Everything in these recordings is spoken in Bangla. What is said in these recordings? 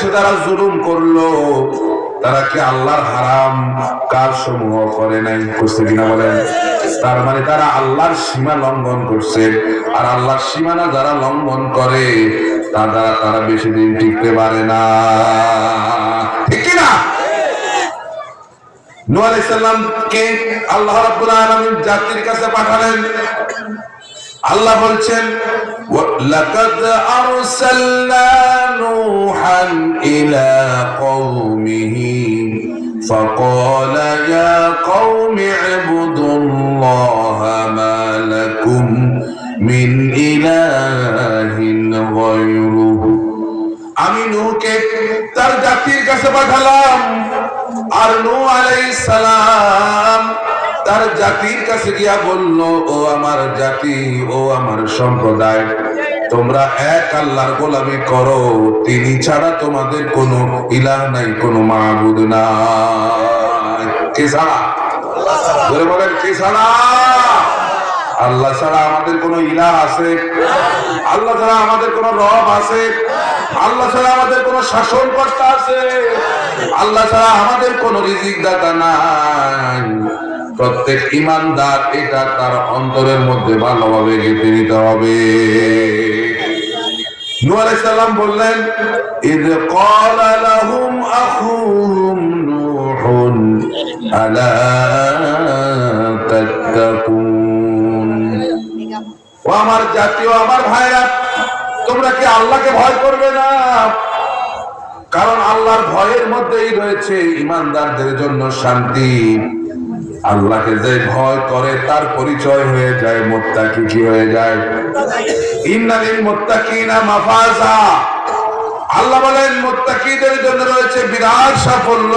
দেশে যারা জুলুম করলো তারা কি আল্লাহর হারাম কাজ সমূহ করে নাই? করছে কিনা বলেন? তার মানে তারা আল্লাহর সীমা লঙ্ঘন করছে। আর আল্লাহর সীমানা যারা লঙ্ঘন করে তারা বেশি দিন টিকতে পারে না, ঠিক কিনা? নূহ আলাইহিস সালামকে আল্লাহ রাব্বুল আলামিন জাতির কাছে পাঠালেন। আল্লাহ বলছেন লাকাদ আরসালনা নূহান ইলা কওমিহি ফাকালা ইয়া কওমি ইবুদুল্লাহা মা লাকুম মিন ইলাহিন গায়রুহু। আমি নূহকে তার জাতির কাছে পাঠালাম, আর নূহ আলাইহিস সালাম তার জাতির কাছে গিয়া বলল, ও আমার জাতি, ও আমার সম্প্রদায়, তোমরা এক আল্লাহর গোলামি করো, তিনি ছাড়া তোমাদের কোনো ইলাহ নাই, কোনো মাবুদ নাই। কে ছাড়া? বলে বলেন, কে ছাড়া? আল্লাহ ছাড়া আমাদের কোনো ইলাহ আছে? আল্লাহ ছাড়া আমাদের কোনো রব আছে? আল্লাহ ছাড়া আমাদের কোনো শাসনকর্তা আছে? আল্লাহ ছাড়া আমাদের কোনো রিজিক দাতা নাই। প্রত্যেক ইমানদার এটা তার অন্তরের মধ্যে ভালোভাবে গেঁথে নিতে হবে। নূহ আলাইহিস সালাম বললেন, ইয ক্বালা লাহুম আখুহুম নূহুন আলা তাত্তাকুন। ও আমার জাতি, ও আমার ভাইরা, তোমরা কি আল্লাহকে ভয় করবে না? কারণ আল্লাহর ভয়ের মধ্যেই রয়েছে ইমানদারদের জন্য শান্তি। আল্লাহকে যে ভয় করে তার পরিচয় হয়ে যায় মুত্তাকি। কি হয়ে যায়? ইন্নালিল মুত্তাকিনা মাফাজা। আল্লাহ বলেন মুত্তাকিদের জন্য রয়েছে বিরাট সাফল্য।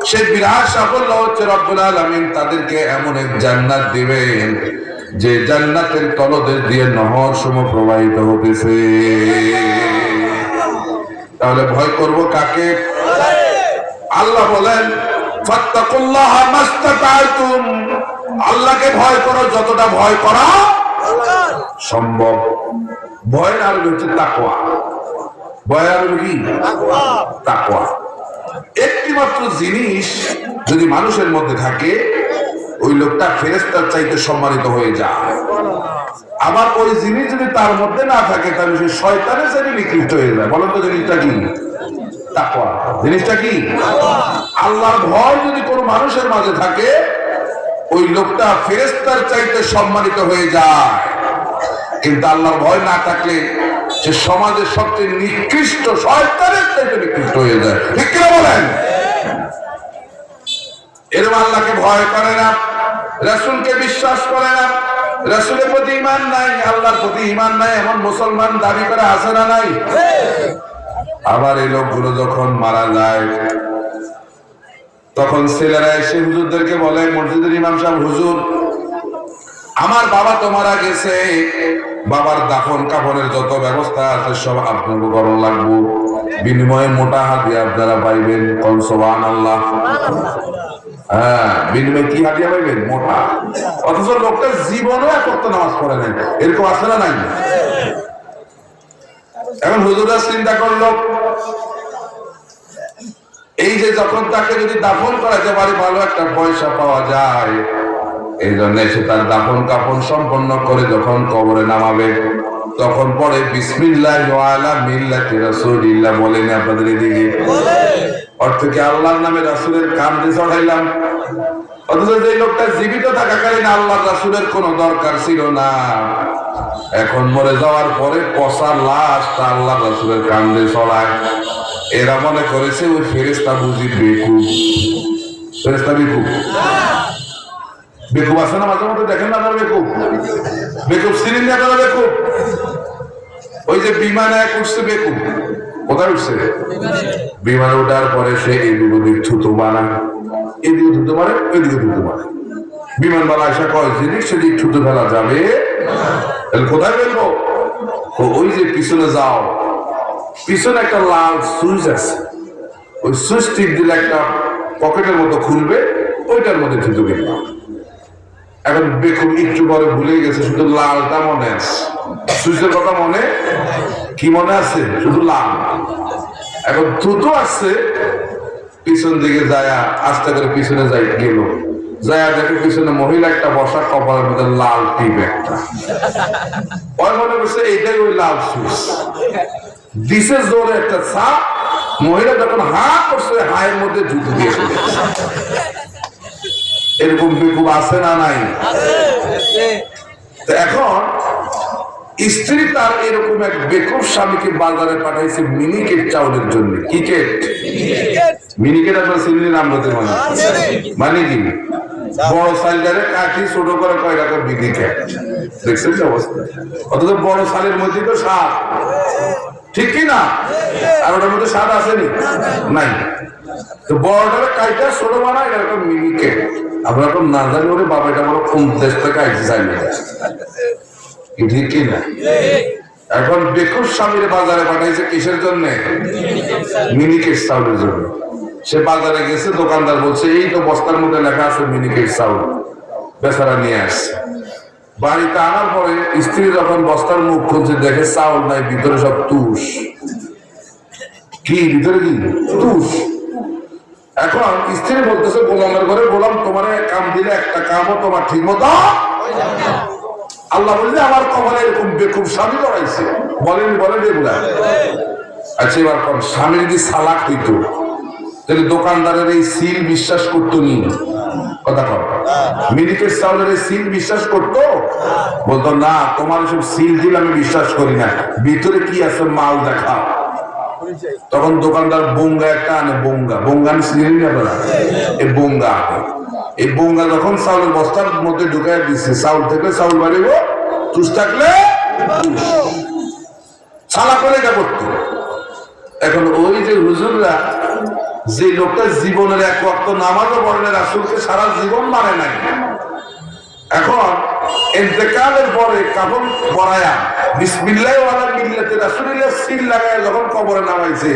সেই বিরাট সাফল্য হচ্ছে রব্বুল আলামিন তাদেরকে এমন এক জান্নাত দিবেন যে জান্নাতের তলদেশ দিয়ে নহর সমূহ প্রবাহিত হতেছে। তাহলে ভয় করব কাকে? আল্লাহ বলেন ফাত্তাকুল্লাহা মাসতাতা'তুম। আল্লাহকে ভয় করো যতটা ভয় করা সম্ভব। ভয়ের আর হচ্ছে তাকওয়া। ভয় আর কি? তাকওয়া। একটি মাত্র জিনিস যদি মানুষের মধ্যে থাকে, ওই লোকটা ফেরেশতার চাইতে সম্মানিত হয়ে যায়। আবার ওই জিনিস যদি তার মধ্যে না থাকে তাহলে সে শয়তানের চাইতে নিকৃষ্ট হয়ে যায়। বলেন তো জিনিসটা কি? তাকওয়া। জিনিসটা কি? আল্লাহর ভয় যদি কোনো মানুষের মাঝে থাকে, ওই লোকটা ফেরেশতার চাইতে সম্মানিত হয়ে যায়। কিন্তু আল্লাহর ভয় না থাকলে সে সমাজের সবচেয়ে নিকৃষ্ট, শয়তানের চাইতে নিকৃষ্ট হয়ে যায়। ঠিক কিনা বলেন? এরকম আল্লাহকে ভয় করে না, রাসূলকে বিশ্বাস করে না, রাসূলের প্রতি ঈমান নাই, আল্লাহর প্রতি ঈমান নাই, এমন মুসলমান দাবি করে আছে না নাই? আবার এই লোকগুলো যখন মারা যায় তখন ছেলেরা এসে হুজুরদেরকে বলে, মসজিদের ইমাম সাহেব, হুজুর আমার বাবা তো মারা গেছে, বাবার দাফন কাফনের যত ব্যবস্থা আছে সব আপনাকে করণ লাগবো, বিনিময়ে মোটা হাদিয়া আপনারা পাইবেন। কোন সুবহানাল্লাহ। হ্যাঁ, বিনিময়ে কি হাদিয়া পাইবেন? মোটা। অথচ লোকটা জীবনেও এক ওয়াক্ত নামাজ পড়ে নাই। এরকম আছে না নাই? এখন হুজুররা চিন্তা করলো, এই যে যখন তাকে যদি দাফন করাতে পারি ভালো একটা পয়সা পাওয়া যায়, এই জন্য সে তার দাফন কাফন সম্পন্ন করে যখন কবরে নামাবে তখন পরে বিসমিল্লাহি ওয়া আলা মিল্লাতি রাসূলিল্লাহ বলেন। আপনাদের এদিকে অর্থ কি আল্লাহর নামে রাসূলের কাঁধে চড়াইলাম। অথচ যে লোকটা জীবিত থাকাকালীন আল্লাহর রাসূলের কোনো দরকার ছিল না, এখন মরে যাওয়ার পরে পচা লাশটা আল্লাহর রাসূলের কাঁধে চড়ায়। এরা মনে করেছে ওই ফেরেশতা বুঝি বেকুব। ফেরেশতা বেকুব? বেকুব আছে না মাঝে মধ্যে, দেখেন না আপনার বেকুব? বেকুব চিনেন না আপনারা? বেকুব ওই যে বিমানে এক উঠছে বেকুব। কোথায় উঠছে? বিমানে ওঠার পরে সে এগুলো দিক থুতু বানায়, এদিকে থুতু মারে, ওইদিকে থুতু মারে। বিমানবালা এসে কয় যেদিক সেদিক থুতু ফেলা যাবে, তাহলে কোথায় ফেলবো? ওই যে পিছনে যাও, পিছনে একটা লাল সুইচ আছে, ওই সুইচ টিপ দিলে একটা পকেটের মতো খুলবে, ওইটার মধ্যে থুতু ফেলবা। এখন বেকুব একটু পরে ভুলে গেছে, শুধু লালটা মনে আছে, সুইচের কথা মনে কি মনে আছে? শুধু লাল। এখন দ্রুত আসছে, পিছন দিকে যায় আস্তে করে পিছনে যাই গেল, যায় দেখে পিছনে মহিলা একটা বসা, কপালের মধ্যে লাল টিপ একটা। ওই মনে করছে এইটাই ওই লাল সুইচ দিছে, জোরে একটা ছাপ। মহিলা যখন হা করছে, হায়ের মধ্যে জুতো দিয়ে এরকম বেকুব আছে না নাই? এখন স্ত্রী তার এরকম এক বেকুব স্বামীকে বাজারে পাঠাইছে মিনিকেট চাউলের জন্য। কি কেট? মিনিকেট আপনার সিলির নাম হতে মানে কি? বড় সাইলটারে কাটি ছোট করে কয় টাকা মিনিকেট, দেখছেন কি অবস্থা? অথচ বড় সালের মধ্যে তো স্বাদ, ঠিক কি না? আর ওটার মধ্যে স্বাদ আসেনি নাই, তো বড়টারে কাইটা ছোট বানায় এটা মিনিকেট। আপনার তো না জানি ওরে বাবা এটা বড় কোন দেশ থেকে আইসে চাইলে, ঠিক কি না? এখন বেকুব স্বামীর বাজারে পাঠাইছে কিসের জন্য? মিনিকেট চাউলের জন্য। সে বাজারে গেছে, দোকানদার বলছে এই তো বস্তার মধ্যে লেখা আছে মিনিকেট চাউল, বেচারা নিয়ে আসছে। বাড়িতে আনার পরে স্ত্রী যখন বস্তার মুখ খুলছে, দেখে চাউল নাই, ভিতরে সব তুষ। কি ভিতরে? কি তুষ? এখন স্ত্রী বলতেছে গোলামের ঘরে গোলাম, তোমার কাম দিলে একটা কামও তোমার ঠিক মতো। আল্লাহ বলছে আমার কপালে এরকম বেকুব স্বামী লড়াইছে। বলেন এগুলা? আচ্ছা এবার কোন স্বামী যদি সালাক হইতো, তাহলে দোকানদারের এই সিল বিশ্বাস করতো নি? কথা কর, মিনিকেট চাউলের এই সিল বিশ্বাস করতো? বলতো না, তোমার সব সিল দিল আমি বিশ্বাস করি না, ভিতরে কি আছে মাল দেখা। তখন দোকানদার বোঙ্গা একটা আনে, বোঙ্গা আমি সিল নিয়ে আপনারা এই বোঙ্গা, এই বোঙ্গা যখন চাউলের বস্তার মধ্যে ঢুকাই দিচ্ছে, চাউল থেকে চাউল বাড়িব, তুষ থাকলে ছালা করে এটা করতো। এখন ওই যে হুজুররা, যে লোকটা জীবনের এক ওয়াক্ত নামাজও পড়ে না, রাসূলকে সারা জীবন মানে নাই, এখন ইন্তেকালের পরে কাফন পরায়া বিসমিল্লাহ ওয়ালা মিল্লাতে রাসূলিল্লাহ সিল লাগায় যখন কবরে নামাইছে,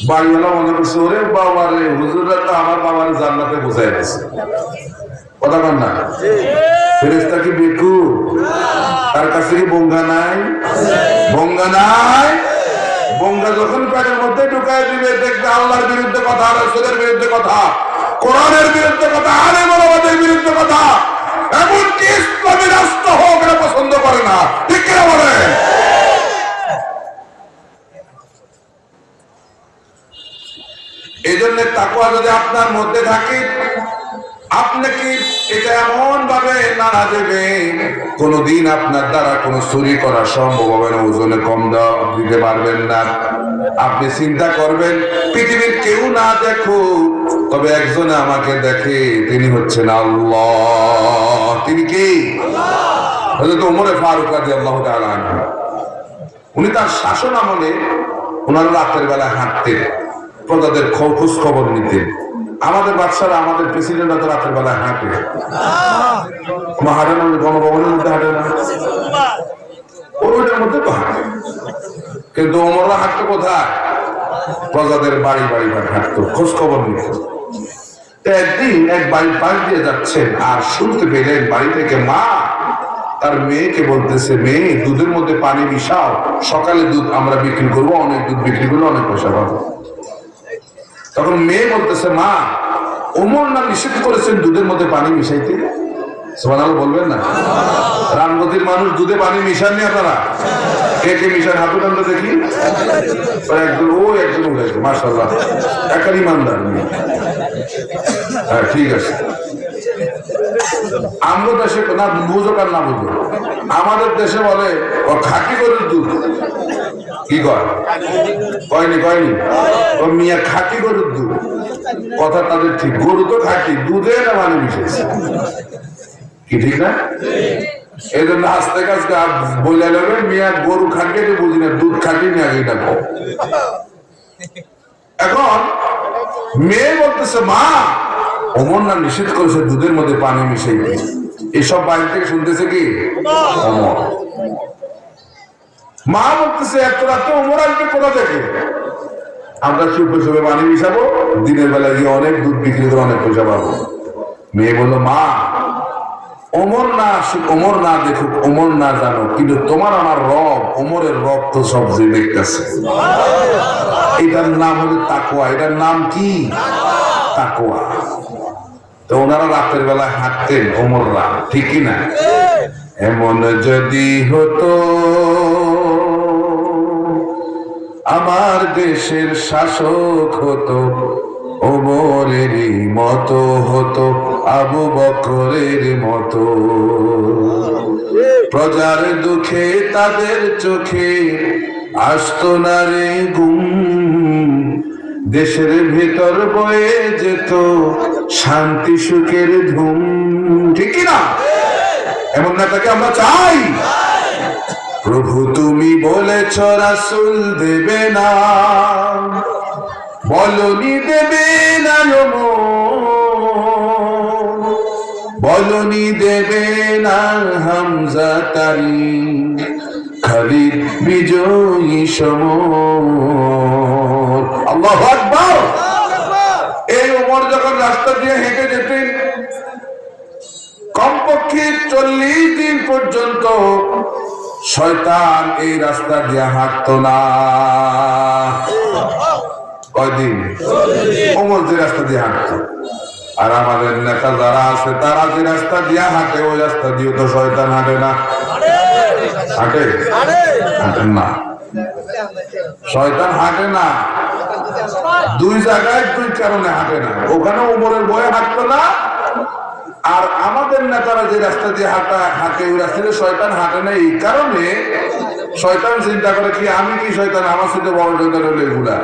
বাড়িওয়ালা মনে করছে ওরে বাবা রে, হুজুররা তো আমার বাবার জান্নাতে পৌঁছায় দিয়েছে। কথা বল না? ফেরেশতা কি বেকুব? তার কাছে কি বোঙ্গা নাই? বোঙ্গা নাই? বোঙ্গা যখন পেটের মধ্যে ঢুকায় দিবে, দেখবে আল্লাহর বিরুদ্ধে কথা, রাসূলের বিরুদ্ধে কথা, কোরআনের বিরুদ্ধে কথা, আলেম ওলামাদের বিরুদ্ধে কথা, এমনকি ইসলামী রাষ্ট্র হোক এটা পছন্দ করে না, ঠিক কিনা বলে? এই জন্য তাকওয়া যদি আপনার মধ্যে থাকে, আপনাকে এটা এমন ভাবে নাড়া দেবে, কোনদিন আপনার দ্বারা কোনো চুরি করা সম্ভব হবে না, ওজনে কম দিতে পারবেন না। আপনি চিন্তা করবেন পৃথিবীর কেউ না দেখো, তবে একজনে আমাকে দেখে, তিনি হচ্ছেন আল্লাহ। তিনি কি? হযরত ওমর ফারুক রাদিয়াল্লাহু তাআলা আনহু। উনি তার শাসন আমলে ওনারা রাতের বেলা হাঁটতেন, প্রজাদের খোঁজ খবর নিতেন। আমাদের বাদশারা, আমাদের প্রেসিডেন্টরা তো রাতের বেলায় হাঁটে, হাঁটে না, গণভবনের মধ্যে হাঁটে না, ওইটার মধ্যে তো হাঁটে। কিন্তু ওমররা হাঁটতো কোথায়? প্রজাদের বাড়ি বাড়ি হাঁটতো, খোঁজ খবর নিত। একদিন এক বাড়ির পাশ দিয়ে যাচ্ছেন, আর শুনতে পেলেন বাড়ি থেকে মা তার মেয়েকে বলতেছে, মেয়ে দুধের মধ্যে পানি মিশাও, সকালে দুধ আমরা বিক্রি করবো, অনেক দুধ বিক্রি করলে অনেক পয়সা পাবো। তখন মেয়ে বলতেছে, মা ওমর না নিষেধ করেছেন দুধের মধ্যে পানি মিশাইতে? সুবহানাল্লাহ বলবেন না? রামগতির মানুষ দুধে পানি মিশাননি আপনারা? কে কে মিশান হাত উঠান তো দেখি। একজন উঠেছে, মাশাআল্লাহ, একার ইমানদার। হ্যাঁ ঠিক আছে। আমরা দেশে না বুঝো কার না বুঝো, আমাদের দেশে বলে ও খাঁটি গরুর দুধ। কি কয়? কয়নি ও মিয়া খাঁটি গরুর দুধ। কথা তাদের ঠিক, গরু তো খাঁটি, দুধে না পানি মিশেছে, কি ঠিক না? এই জন্য আস্তে কাজকে বলে নেবে, মিয়া গরু খাঁটি তো বুঝি না, দুধ খাঁটি নিয়ে আগে এটা। এখন মেয়ে বলতেছে, মা ওমর না নিষেধ করেছে দুধের মধ্যে পানি মিশাইতে। এসব বাইরে থেকে শুনতেছে কি ওমর। মা বলতেছে, এত রাতে ওমর আসবে কোথা থেকে? আমরা শুভে পানি মিশাবো, দিনের বেলা গিয়ে অনেক দুধ বিক্রি করে অনেক পয়সা পাবো। মেয়ে বললো, মা ওমর না আসুক, ওমর না দেখুক, ওমর না জানো, কিন্তু তোমার আমার রব, ওমরের রব তো সব যে দেখতেছে। এটার নাম হলো তাকওয়া। এটার নাম কি? তাকওয়া। তো ওনারা রাতের বেলায় হাঁটতেন, ওমররা, ঠিক কিনা? এমন যদি হতো আমার দেশের শাসক হতো, ওমরেরই মতো হতো, আবু বকরের মতো। প্রজার দুঃখে তাদের চোখে আসতো না রে ঘুম, দেশের ভেতর বয়ে যেত শান্তি সুখের ধুম, ঠিক কিনা? এমন নেতাকে আমরা চাই। প্রভু তুমি বলেছ রাসূল দেবে না, বলনি দেবে না, বলনি দেবে না হামজা তারি, খালিদ বিজয়ী সমর। আল্লাহু আকবার। এই ওমর যখন রাস্তা দিয়ে হেঁটে যেতেন, কমপক্ষে 40 দিন পর্যন্ত শয়তান এই রাস্তা দিয়ে হাঁটতো না। কয়দিন? ওমর যে রাস্তা দিয়ে হাঁটতো। আর আমাদের নেতা যারা আছে তারা যে রাস্তা দিয়ে হাঁটে, ওই রাস্তা দিয়ে তো শয়তান হাঁটে না। হাঁটে? হাঁটেন না, শয়তান হাঁটে না। দুই জায়গায় দুই কারণে হাঁটে না। ওখানে ওমরের ভয়ে হাঁটতো না, আর আমাদের নেতারা যে রাস্তা দিয়ে হাঁটে ওই রাস্তা দিয়ে শয়তান হাঁটে না। এই কারণে শয়তান চিন্তা করে কি আমি কি শয়তান, আমার সাথে বড় শয়তান হলো এগুলা,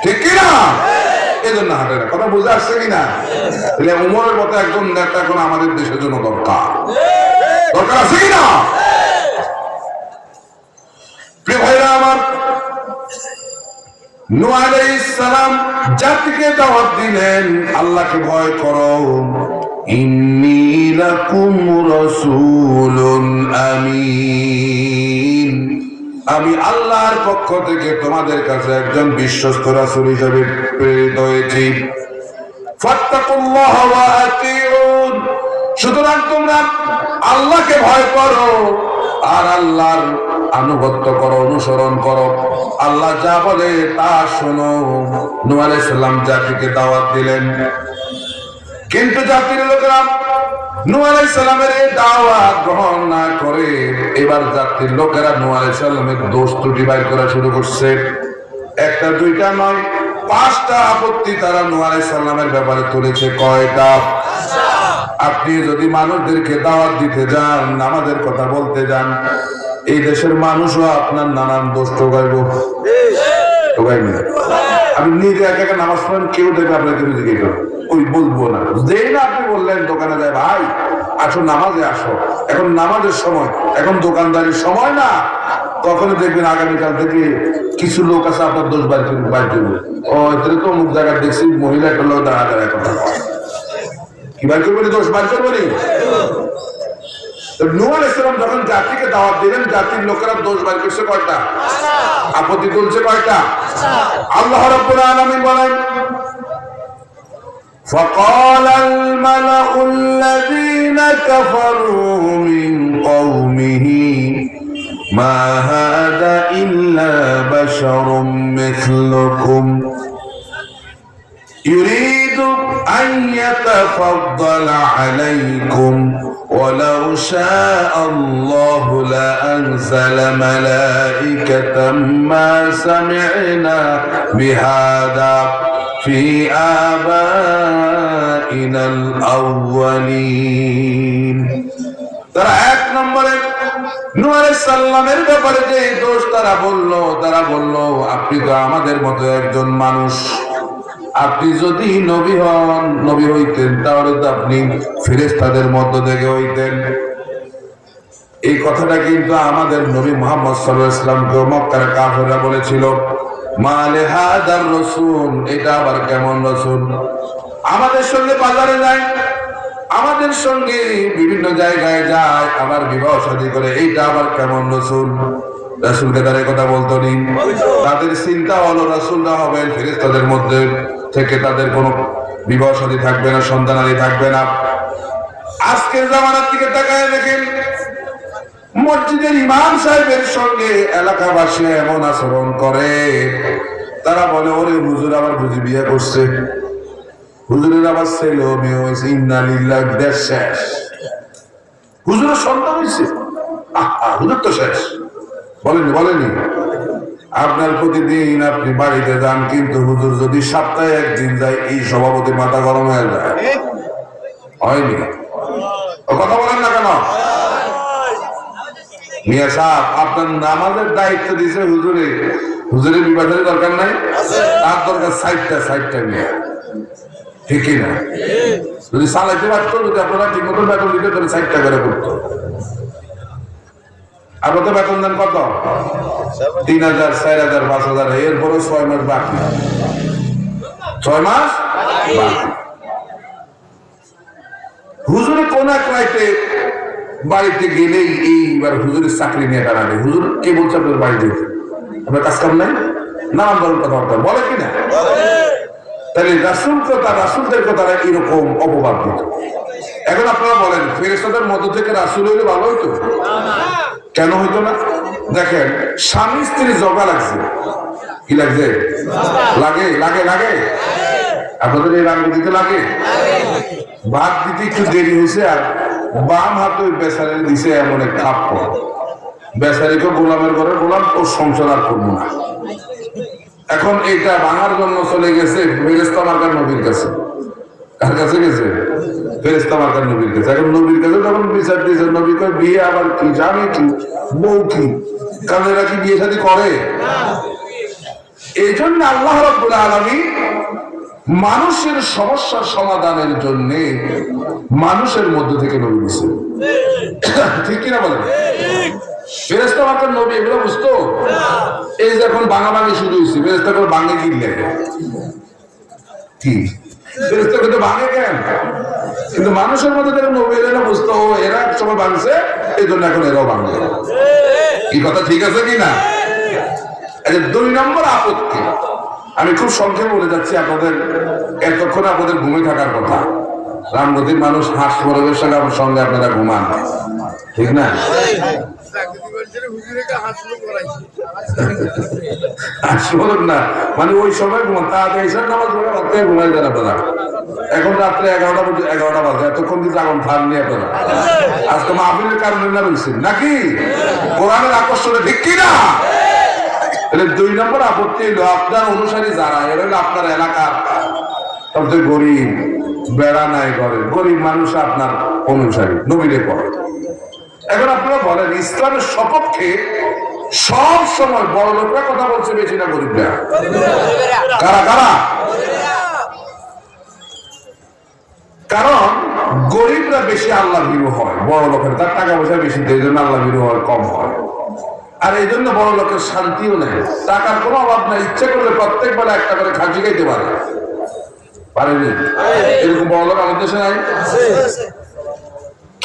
ঠিক কিনা? এই জন্য হাঁটে না। কথা বুঝে আসছে কিনা? তাহলে উমরের মতো একজন নেতা এখন আমাদের দেশের জন্য দরকার, দরকার আছে কিনা? প্রিয় ভাইরা আমার, নূহ আলাইহিস সালাম জাতিকে দাওয়াত দিলেন, আল্লাহকে ভয় করো, ইন্নী লাকুম রাসূলুন আমিন, আমি আল্লাহর পক্ষ থেকে তোমাদের কাছে একজন বিশ্বস্ত রাসূল হিসেবে প্রেরিত হয়েছি। ফাত্তাকুল্লাহ ওয়া আতিউন, সুতরাং তোমরা আল্লাহকে ভয় করো আর আল্লাহর আনুগত্য করো, অনুসরণ করো, আল্লাহ যা বলে তা শোনো। নূহ আলাইহিস সালাম জাতিকে দাওয়াত দিলেন, কিন্তু জাতির লোকেরা নূহ আলাইহিস সালামের এই দাওয়াত গ্রহণ না করে এবার জাতির লোকেরা নূহ আলাইহিস সালামের দোষ ত্রুটি বাইর করা শুরু করছে। একটা দুইটা নয়, 5টা আপত্তি তারা নূহ আলাইহিস সালামের ব্যাপারে তুলেছে। কয়টা? আপনি যদি মানুষদেরকে দাওয়াত দিতে যান, আমাদের কথা বলতে যান, এই দেশের মানুষও আপনার নানান দোষ টোকাইব। আপনি নিজে একা একা নামাজ পড়েন, কেউ দেখবে আপনাকে জিজ্ঞেস করবে, ওই বলবো না। যেই না আপনি বললেন দোকানে যায়, ভাই আসো নামাজে আসো, এখন নামাজের সময়, এখন দোকানদারির সময় না, তখনই দেখবেন আগামীকাল থেকে কিছু লোক আছে আপনার দোষ বাইর করবে। ও এতে তো অমুক জায়গায় দেখছি মহিলা একটা লোক দাঁড়া দাঁড়ায় কথা কি বাইর করবেন, দোষ বাইর করবেন। নূহ আলাইহিস সালাম যখন জাতিকে দাওয়াত দিলেন, জাতির লোকেরা দোষ বাইর করছে কয়টা? আপত্তি তুলছে কয়টা? আল্লাহ রাব্বুল আলামিন বলেন, فقال الملأ الذين كفروا من قومه ما هذا إلا بشر مثلكم يريد أن يتفضل عليكم ولو شاء الله لأنزل ملائكة ما سمعنا بهذا في آبائنا الأولين। তারা এক নম্বরে নূহ আলাইহিস সালামের ব্যাপারে যে দোষ তারা বলল আপনি তো আমাদের মতো একজন মানুষ, আপনি যদি নবী হন, নবী হইতেন, তাহলে তো আপনি ফেরেশতাদের মধ্য থেকে হইতেন। এই কথাটা কিন্তু আমাদের নবী মুহাম্মদ সাল্লাল্লাহু আলাইহি ওয়াসাল্লামকে মক্কার কাফেররা বলেছিল, মালে হাদার রাসূল, এটা আবার কেমন রাসূল? আমাদের সঙ্গে বাজারে যায়, আমাদের সঙ্গে বিভিন্ন জায়গায় যায়, আবার বিবাহ শাদী করে, এইটা আবার কেমন রাসূল? রাসূলকে তারা কথা বলতো নি। তাদের চিন্তা হলো রাসূলরা হবেন ফেরেশতাদের মধ্যে থেকে, তাদের কোনো বিবাহ শাদী থাকবে না, সন্তানাদি থাকবে না। আজকের জামানার দিকে তাকায় দেখেন, মসজিদের ইমাম সাহেবের সঙ্গে এলাকাবাসী এমন আচরণ করে, তারা বলে ওরে হুজুর আবার বুঝি বিয়ে করছে, হুজুরের আবার ছেলে মেয়ে হয়েছে, ইন্না লিল্লাহ, দেশ শেষ, হুজুরের সন্তান হয়েছে, হুজুর তো শেষ। বলেনি আপনার প্রতিদিন আপনি বাড়িতে যান, কিন্তু হুজুর যদি সপ্তাহে একদিন যায়, এই সভাপতি মাথা গরম হয়ে যায়। হয়নি? কথা বলেন না কেন? মিয়া সাহেব আপনার নামাজের দায়িত্ব দিয়েছে হুজুরে, হুজুরের বিবাহের দরকার নাই, তার দরকার সাইডটা নিয়ে, ঠিক না? যদি চালাইতে পারতো, যদি আপনারা ঠিক মতো বেতন দিতে, তাহলে সাইডটা করে করতো। আপনার তো বেতন দেন কত? 3000, 4000, 5000, এরপরে 6 মাস বাকি, 6 মাস বাকি। হুজুরে কোন এক রাইতে বাড়িতে গেলেই এইবার হুজুরের চাকরি নিয়ে দাঁড়াবে, হুজুর কে বলছে আপনার বাড়িতে আপনার কাজ কাম নাই, নানান ধরনের কথাবার্তা বলে কিনা? তাহলে রাসূলদের কথাটা এরকম অপবাদ দিত। এখন আপনারা বলেন, ফেরেশতাদের মধ্য থেকে রাসূল হইলে ভালো হইতো? কেন হইতো না? দেখেন, স্বামী স্ত্রী জগা লাগছে, কি লাগছে? লাগে আপনাদের এই রাঙ্গ দিতে লাগে, ভাত দিতে একটু দেরি হয়েছে, আর বাম হাতে ওই বেচারে দিছে এমন এক খাপ, বেচারিকে গোলামের ঘরে গোলাম, ওর সংসার আর করবো না। এখন এইটা ভাঙার জন্য চলে গেছে ফেরেশতা মার্কার নবীর কাছে। কার কাছে গেছে? ফেরেশতা মার্কার নবীর কাছে। এখন নবীর কাছে যখন বিচার দিয়েছে, নবী কয় বিয়ে আবার কি, জানি কি, বউ কি, কারণ এরা কি বিয়ে শাদী করে? এই জন্য আল্লাহ রাব্বুল আলামিন মানুষের সমস্যার সমাধানের জন্য মানুষের মধ্য থেকে নবী দিয়েছে, ঠিক কিনা বলেন? ফেরেশতা মার্কার নবী এগুলো বুঝতো? এই যে এখন ভাঙাভাঙি শুরু হয়েছে, ফেরেশতা করে ভাঙে কিনলে কি, ফেরেশতা কিন্তু ভাঙে কেন? কিন্তু মানুষের মধ্যে থেকে নবী এরা বুঝতো, এরা এক সময় ভাঙছে, এই জন্য এখন এরাও ভাঙে। এই কথা ঠিক আছে কিনা? 2 নম্বর আপত্তি, আমি খুব সংক্ষেপে বলে যাচ্ছি, আপনাদের এতক্ষণ আপনাদের ঘুমে থাকার কথা। রামগতির মানুষ হাঁস পরিবেশ সঙ্গে আপনারা ঘুমান, ঠিক না? না মানে ওই সময় ঘুমান, তাড়াতাড়ি নামাজ পড়ে রাত্রে ঘুমাই যান আপনারা। এখন রাত্রে 11টা বাজে, এতক্ষণ কি জাগন থাকনি আপনারা? আজকে মাহফিলের কারণে না বলছেন নাকি? কোরআনের আকর্ষণে, ঠিক কিনা? 2 নম্বর আপত্তি হলো, আপনার অনুসারী যারা, এরা হলো আপনার এলাকার সবচেয়ে গরিব, বেড়া নাই ঘরে, গরিব মানুষ আপনার অনুসারী, নবীরে পড়ে। এখন আপনারা বলেন, ইসলামের সপক্ষে সব সময় বড় লোকরা কথা বলছে বেশি না গরিবরা? কারা? কারণ গরিবরা বেশি আল্লাহ ভীরু হয়, বড় লোকের তার টাকা পয়সা বেশি, এই জন্য আল্লাহ ভীরু হওয়ার কম হয়। আর এই জন্য বড় লোকের শান্তিও নেই, টাকার কোনো অভাব নাই, ইচ্ছে করলে প্রত্যেক বেলা একটা করে খাসি খাইতে পারেনি? এরকম বড় লোক আমাদের দেশে নাই।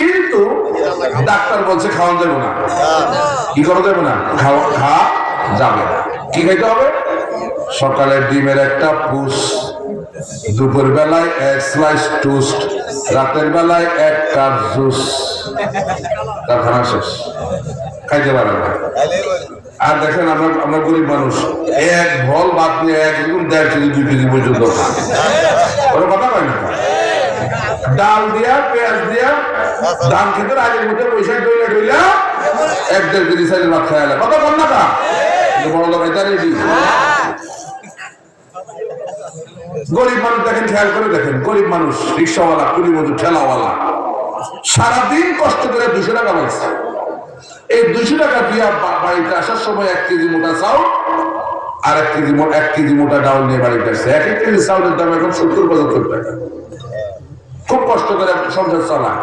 কিন্তু ডাক্তার বলছে খাওয়া যাবে না, কি করা যাবে না, খাওয়া যাবে না। কি খাইতে হবে? সকালে ডিমের একটা পুষ, দুপুর বেলায় 1 স্লাইস টোস্ট, রাতের বেলায় 1 কাপ জুস, তার খানা শেষ, খাইতে পারে না। আর দেখেন আমরা গরিব মানুষ, 1 ভল ভাত নিয়ে 1 কেজি 2 কেজি পর্যন্ত ওরা কথা পায় না। ডাল দিয়া, পেঁয়াজ দিয়া, ধান খেতে আগের মধ্যে পয়সা ডইলা 1-1.5 কেজি সাইজের ভাত খাইলে কথা বল না, বড় লোক এটা রেডি। গরিব মানুষ দেখেন, খেয়াল করে দেখেন, গরিব মানুষ, রিক্সাওয়ালা, কুলি মজুর, ঠেলাওয়ালা, সারাদিন কষ্ট করে 200 টাকা পাইছে। এই 200 টাকা দিয়া বাড়িতে আসার সময় 1 কেজি মোটা চাউল আর 1 কেজি মোটা ডাউল নিয়ে বাড়িতে আসছে। 1 কেজি চাউলের দাম এখন 70-75 টাকা। খুব কষ্ট করে সংসার চালায়।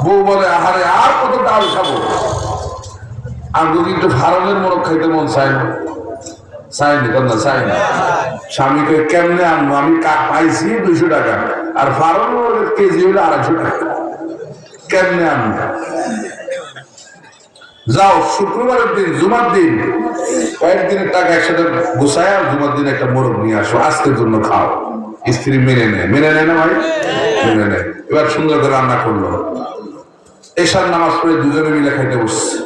বউ বলে, আহারে আর কত ডাল খাবো, আর যদি একটু ফারনের মোরগ খাইতে মন চায় না, স্বামীকে কেমনে আনবো, আমি পাইছি 200 টাকা, আর ফারন কেজি হইলে 250 টাকা, কেমনে আনবো? যাও শুক্রবারের দিন, জুমার দিন, কয়েকদিনের টাকা একসাথে গুছায়, আর জুমার দিন একটা মোরগ নিয়ে আসো, আজকের জন্য খাও। স্ত্রী মেনে নেয় না ভাই, মেনে নেয়। এবার সুন্দর করে রান্না করলো, এশার নামাজ পড়ে দুজনে মিলে খাইতে বসছে।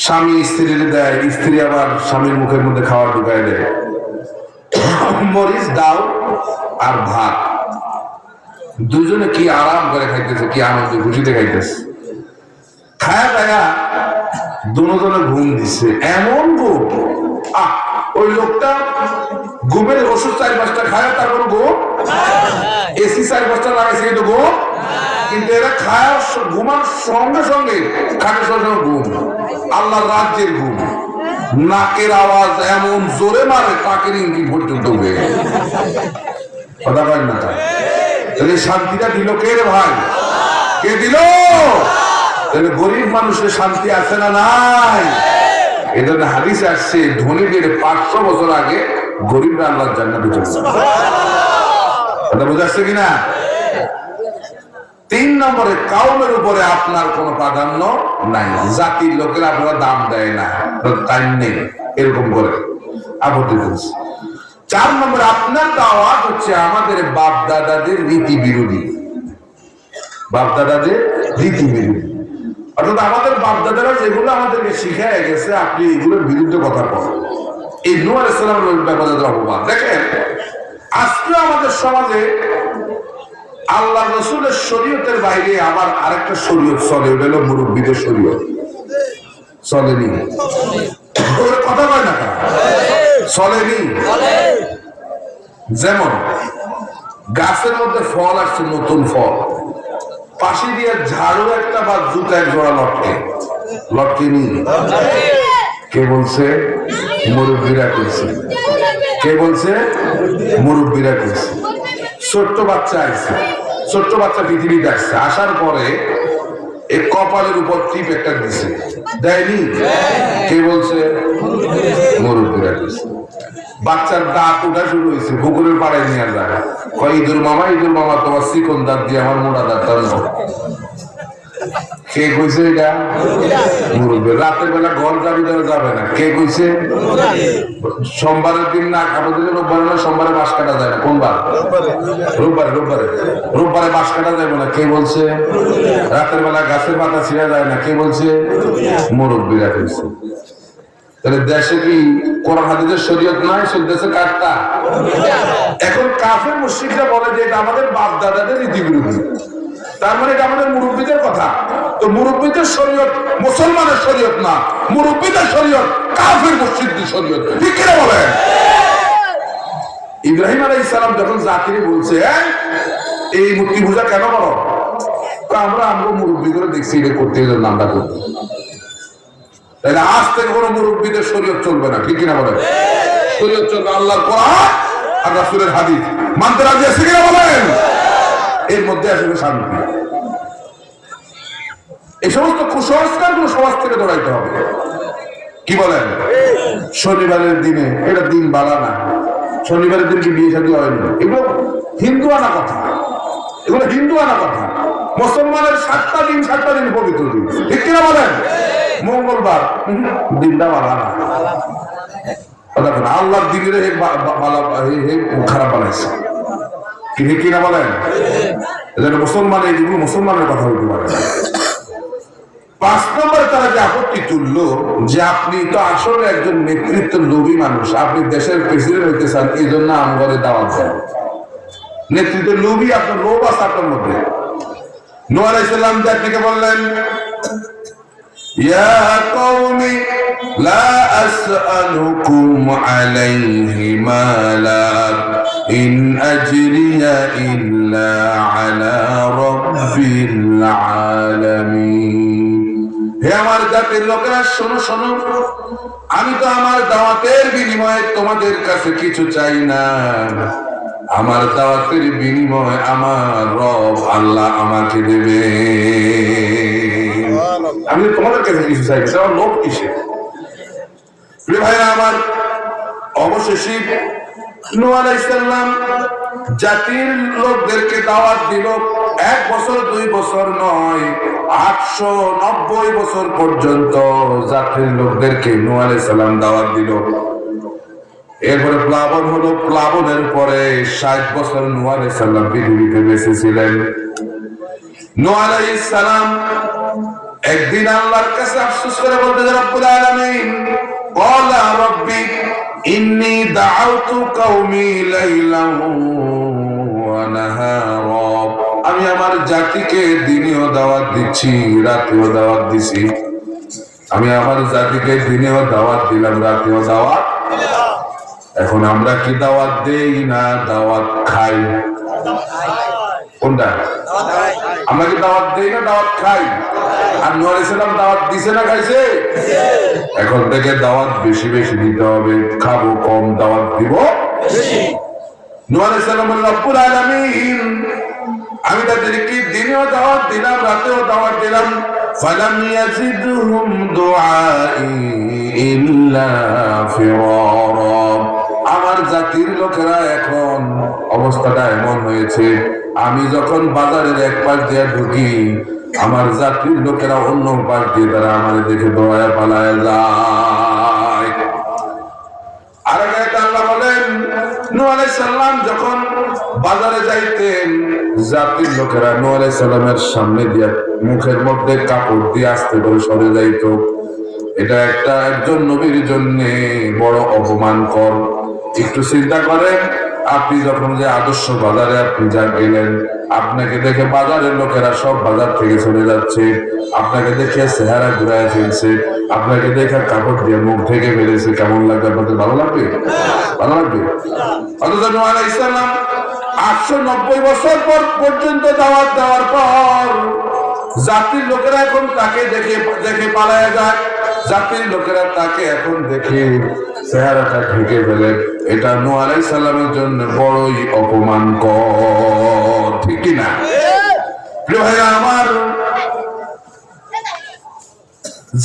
স্বামী স্ত্রীর দেয়, স্ত্রী আবার স্বামীর মুখের মধ্যে খাওয়া ঢুকায় দেয়, মরিচ ডাল আর ভাত। দুজনে কি আরাম করে খাইতেছে, কি আনন্দ খুশিতে খাইতেছে। খায়া দায়া দুজনে ঘুম দিচ্ছে, এমন ঘুম, ওই লোকটা ঘুমের ওষুধ 4-5টা খায়, তারপর ঘুম, এসি 4-5টা লাগাইছে কিন্তু ঘুম, কিন্তু এরা খায় ঘুমার সঙ্গে সঙ্গে খাটের সঙ্গে ঘুম, আল্লাহর রাজ্যের ঘুম। নাকের আওয়াজ এমন জোরে মারে পাকের ইঞ্জিন পর্যন্ত উঠে। কথা বলেন না, তাহলে শান্তিটা দিল কে রে ভাই? কে দিল? তাহলে গরিব মানুষের শান্তি আছে না নাই? এই জন্য হাদিসে আসছে ধনীদের 500 বছর আগে গরিবরা আল্লাহর জান্নাতে চলে যাবে। কথা বোঝাচ্ছে কিনা? 3 নম্বরে কাউমের উপরে আপনার কোনো প্রাধান্য নাই, জাতির লোকেরা আপনারা দাম দেয় না, টাইম নেই, এরকম করে আপত্তি করছে। 4 নম্বরে আপনার দাওয়াত হচ্ছে আমাদের বাপ দাদাদের রীতি বিরোধী, বাপ দাদাদের রীতি বিরোধী। অর্থাৎ আমাদের বাপ দাদারা যেগুলো আমাদেরকে শিখায় গেছে, আপনি এগুলোর বিরুদ্ধে কথা বলেন। এই নূহ আলাইহিস সালামের ব্যাপারে অপবাদ। দেখেন আজকে আমাদের সমাজে আল্লাহ রাসূলের শরীয়তের বাইরে আবার আরেকটা শরীয়ত চলে, ওটা হলো মুরব্বীদের শরীয়ত। চলেনি? কথা কয় না কেন? চলেনি? যেমন গাছের মধ্যে ফল আসছে, নতুন ফল, পাশে দিয়ে ঝাড়ু একটা বা জুতা এক জোড়া লটকে নি। কে বলছে? মুরব্বীরা কইছে। কে বলছে? মুরব্বীরা কইছে। ছোট্ট বাচ্চা আসছে, ছোট্ট বাচ্চা পৃথিবীতে আসছে, আসার পরে এই কপালের উপর টিপ একটা দিছে, দেয়নি? কে বলছে? মুরব্বীরা কইছে। বাচ্চার দাঁত উঠা শুরু হয়েছে, পুকুরের পাড়ায় নিয়ে যায়, কয় ইঁদুর মামা তোমার চিকন দাঁত দিয়ে আমার মোটা দাঁত টানো। কে কইছে এটা? মুরব্বী। রাতের বেলা ঘর চাবি দেওয়া যাবে না, কে কইছে? সোমবারের দিন না খাবো দিলে রোববারে না, সোমবারে বাঁশ কাটা যায় না। কোন বার? রোববারে বাঁশ কাটা যাবে না, কে বলছে? রাতের বেলা গাছের পাতা ছিঁড়া যায় না, কে বলছে? মুরব্বীরা কইছে। তাহলে দেশে কি কোরআন হাদিসের শরীয়ত নাই, চলতেছে কাটটা। এখন কাফের মুশরিকরা বলে যে এটা আমাদের বাপ দাদাদের রীতি বিরোধী, তার মানে এটা আমাদের মুরব্বীদের কথা। তো মুরব্বীদের শরীয়ত মুসলমানের শরীয়ত না, মুরব্বীদের শরীয়ত কাফের মুশরিকদের শরীয়ত। ঠিক কিনা বলেন? ইব্রাহিম আলাইহিস সালাম যখন জাতিরে বলছে এই মূর্তি পূজা কেন করো, আমরা মুরব্বী করে দেখছি এটা করতে, এর নামটা করতে। তাহলে আজ থেকে কোনো মুরব্বীদের শরীয়ত চলবে না, ঠিক কিনা বলেন? শরীয়ত চলবে আল্লাহর কোরআন আর রাসূলের হাদিস। মানতে রাজি আছে কিনা বলেন? এর মধ্যে আসলে শান্তি। এই সমস্ত কুসংস্কার গুলো সমাজ থেকে দৌড়াইতে হবে। কি বলেন? শনিবারের দিনে, এটা দিন বালা না, শনিবারের দিন কি বিয়ে শাদী হয়নি, এগুলো হিন্দু আনা কথা, এগুলো হিন্দু আনা কথা। মুসলমানের 7টা দিন পবিত্র দিন, ঠিক কিনা বলেন? মঙ্গলবার দিনটা বালা না, আল্লাহর দিনের খারাপ বানাইছে, কিনা বলেন? মুসলমান এইগুলো মুসলমানের কথা বলতে পারে। 5 নম্বরে তারা যে আপত্তি তুললো যে আপনি তো আসলে একজন নেতৃত্ব লোভী মানুষ, আপনি দেশের প্রেসিডেন্ট হইতে চান, এই জন্য আমগরে দাওয়াত দেন। নেতৃত্ব লোভী, আপনার লোভ আছে আপনার মধ্যে। নূহ আলাইহিস সালাম জাতিকে বললেন, ইয়া কওমি লা আসআলুকুম আলাইহি মালা ইন আজরিয়া ইল্লা আলা রাব্বিল আলামিন। হে আমার জাতির লোকেরা, শোনো শোনো, আমি তো আমার দাওয়াতের বিনিময়ে তোমাদের কাছে কিছু চাই না। আমার দাওয়াতের বিনিময় আমার রব আল্লাহ আমাকে দেবে। আমি তোমাদের কাছে কিছু চাই না, আমার লোক কিসে? ভাইরা আমার, অবশেষে নূহ আলাইহিস সালাম জাতির লোকদেরকে দাওয়াত দিল। 1 বছর 2 বছর নয়, 890 বছর পর্যন্ত জাতির লোকদেরকে নূহ আলাইহিস সালাম দাওয়াত দিল। এরপরে প্লাবন হলো, প্লাবনের পরে 60 বছর নূহ আলাইহিস সালাম পৃথিবীতে বেঁচে ছিলেন। নূহ আলাইহিস সালাম একদিন আল্লাহর কাছে আফসোস করে বলতেন, রব্বুল আলামিন ক্বালা রাব্বি ইন্নী দাআউতু কওমি লাইলান ওয়া নাহারা, আমি আমার জাতিকে দিনেও দাওয়াত দিচ্ছি, রাতেও দাওয়াত দিছি। আমি আমার জাতিকে দিনেও দাওয়াত দিলাম, রাতেও দাওয়াত দিলাম। এখন আমরা কি দাওয়াত দেই না দাওয়াত খাই? কোনটা? আমরা কি দাওয়াত দেই না দাওয়াত খাই? আর নূহ আলাইহিস সালাম দাওয়াত দিছে না খাইছে? এখন থেকে দাওয়াত বেশি বেশি দিতে হবে, খাবো কম, দাওয়াত দিব বেশি। নূহ আলাইহিস সালাম বললেন, রব্বুল আলামিন আমি তাদেরকে দিনেও দাওয়াত দিলাম, রাতেও দাওয়াত দিলাম, ফালাম ইয়াজিদহুম দুআই ইল্লা ফিরারা, আমার জাতির লোকেরা এখন অবস্থাটা এমন হয়েছে, আমি যখন বাজারের এক পাশ দিয়ে ঢুকি, আমার জাতির লোকেরা অন্য পাশ দিয়ে তারা আমাদের দেখে দৌড়ায় পালায় যায়। আর আল্লাহ বলেন, নূহ আলাইহিস সালাম যখন বাজারে যাইতেন, জাতির লোকেরা নূহ আলাইহিস সালামের সামনে দিয়ে মুখের মধ্যে কাপড় দিয়ে আস্তে করে সরে যাইত। এটা একজন নবীর জন্য বড় অপমানকর। একটু চিন্তা করেন, আপনি যখন যে আদর্শ বাজারে আপনি যা গেলেন, আপনাকে দেখে বাজারের লোকেরা সব বাজার থেকে চলে যাচ্ছে, আপনাকে দেখে চেহারা ঘুরায় ফেলছে, আপনাকে দেখে কাপড় দিয়ে মুখ ঢেকে ফেলেছে, কেমন লাগবে? আপনাদের ভালো লাগবে? ভালো লাগবে? অথচ নূহ আলাইহিস সালাম 890 বছর পর্যন্ত দাওয়াত দেওয়ার পর জাতির লোকেরা এখন তাকে দেখে পালায় যায়, জাতির লোকেরা তাকে এখন দেখে চেহারাটা ঢেকে ফেলে। এটা নূহ আলাইহিস সালামের জন্য বড়ই অপমানকর, ঠিক কি না? প্রিয় ভাইরা আমার,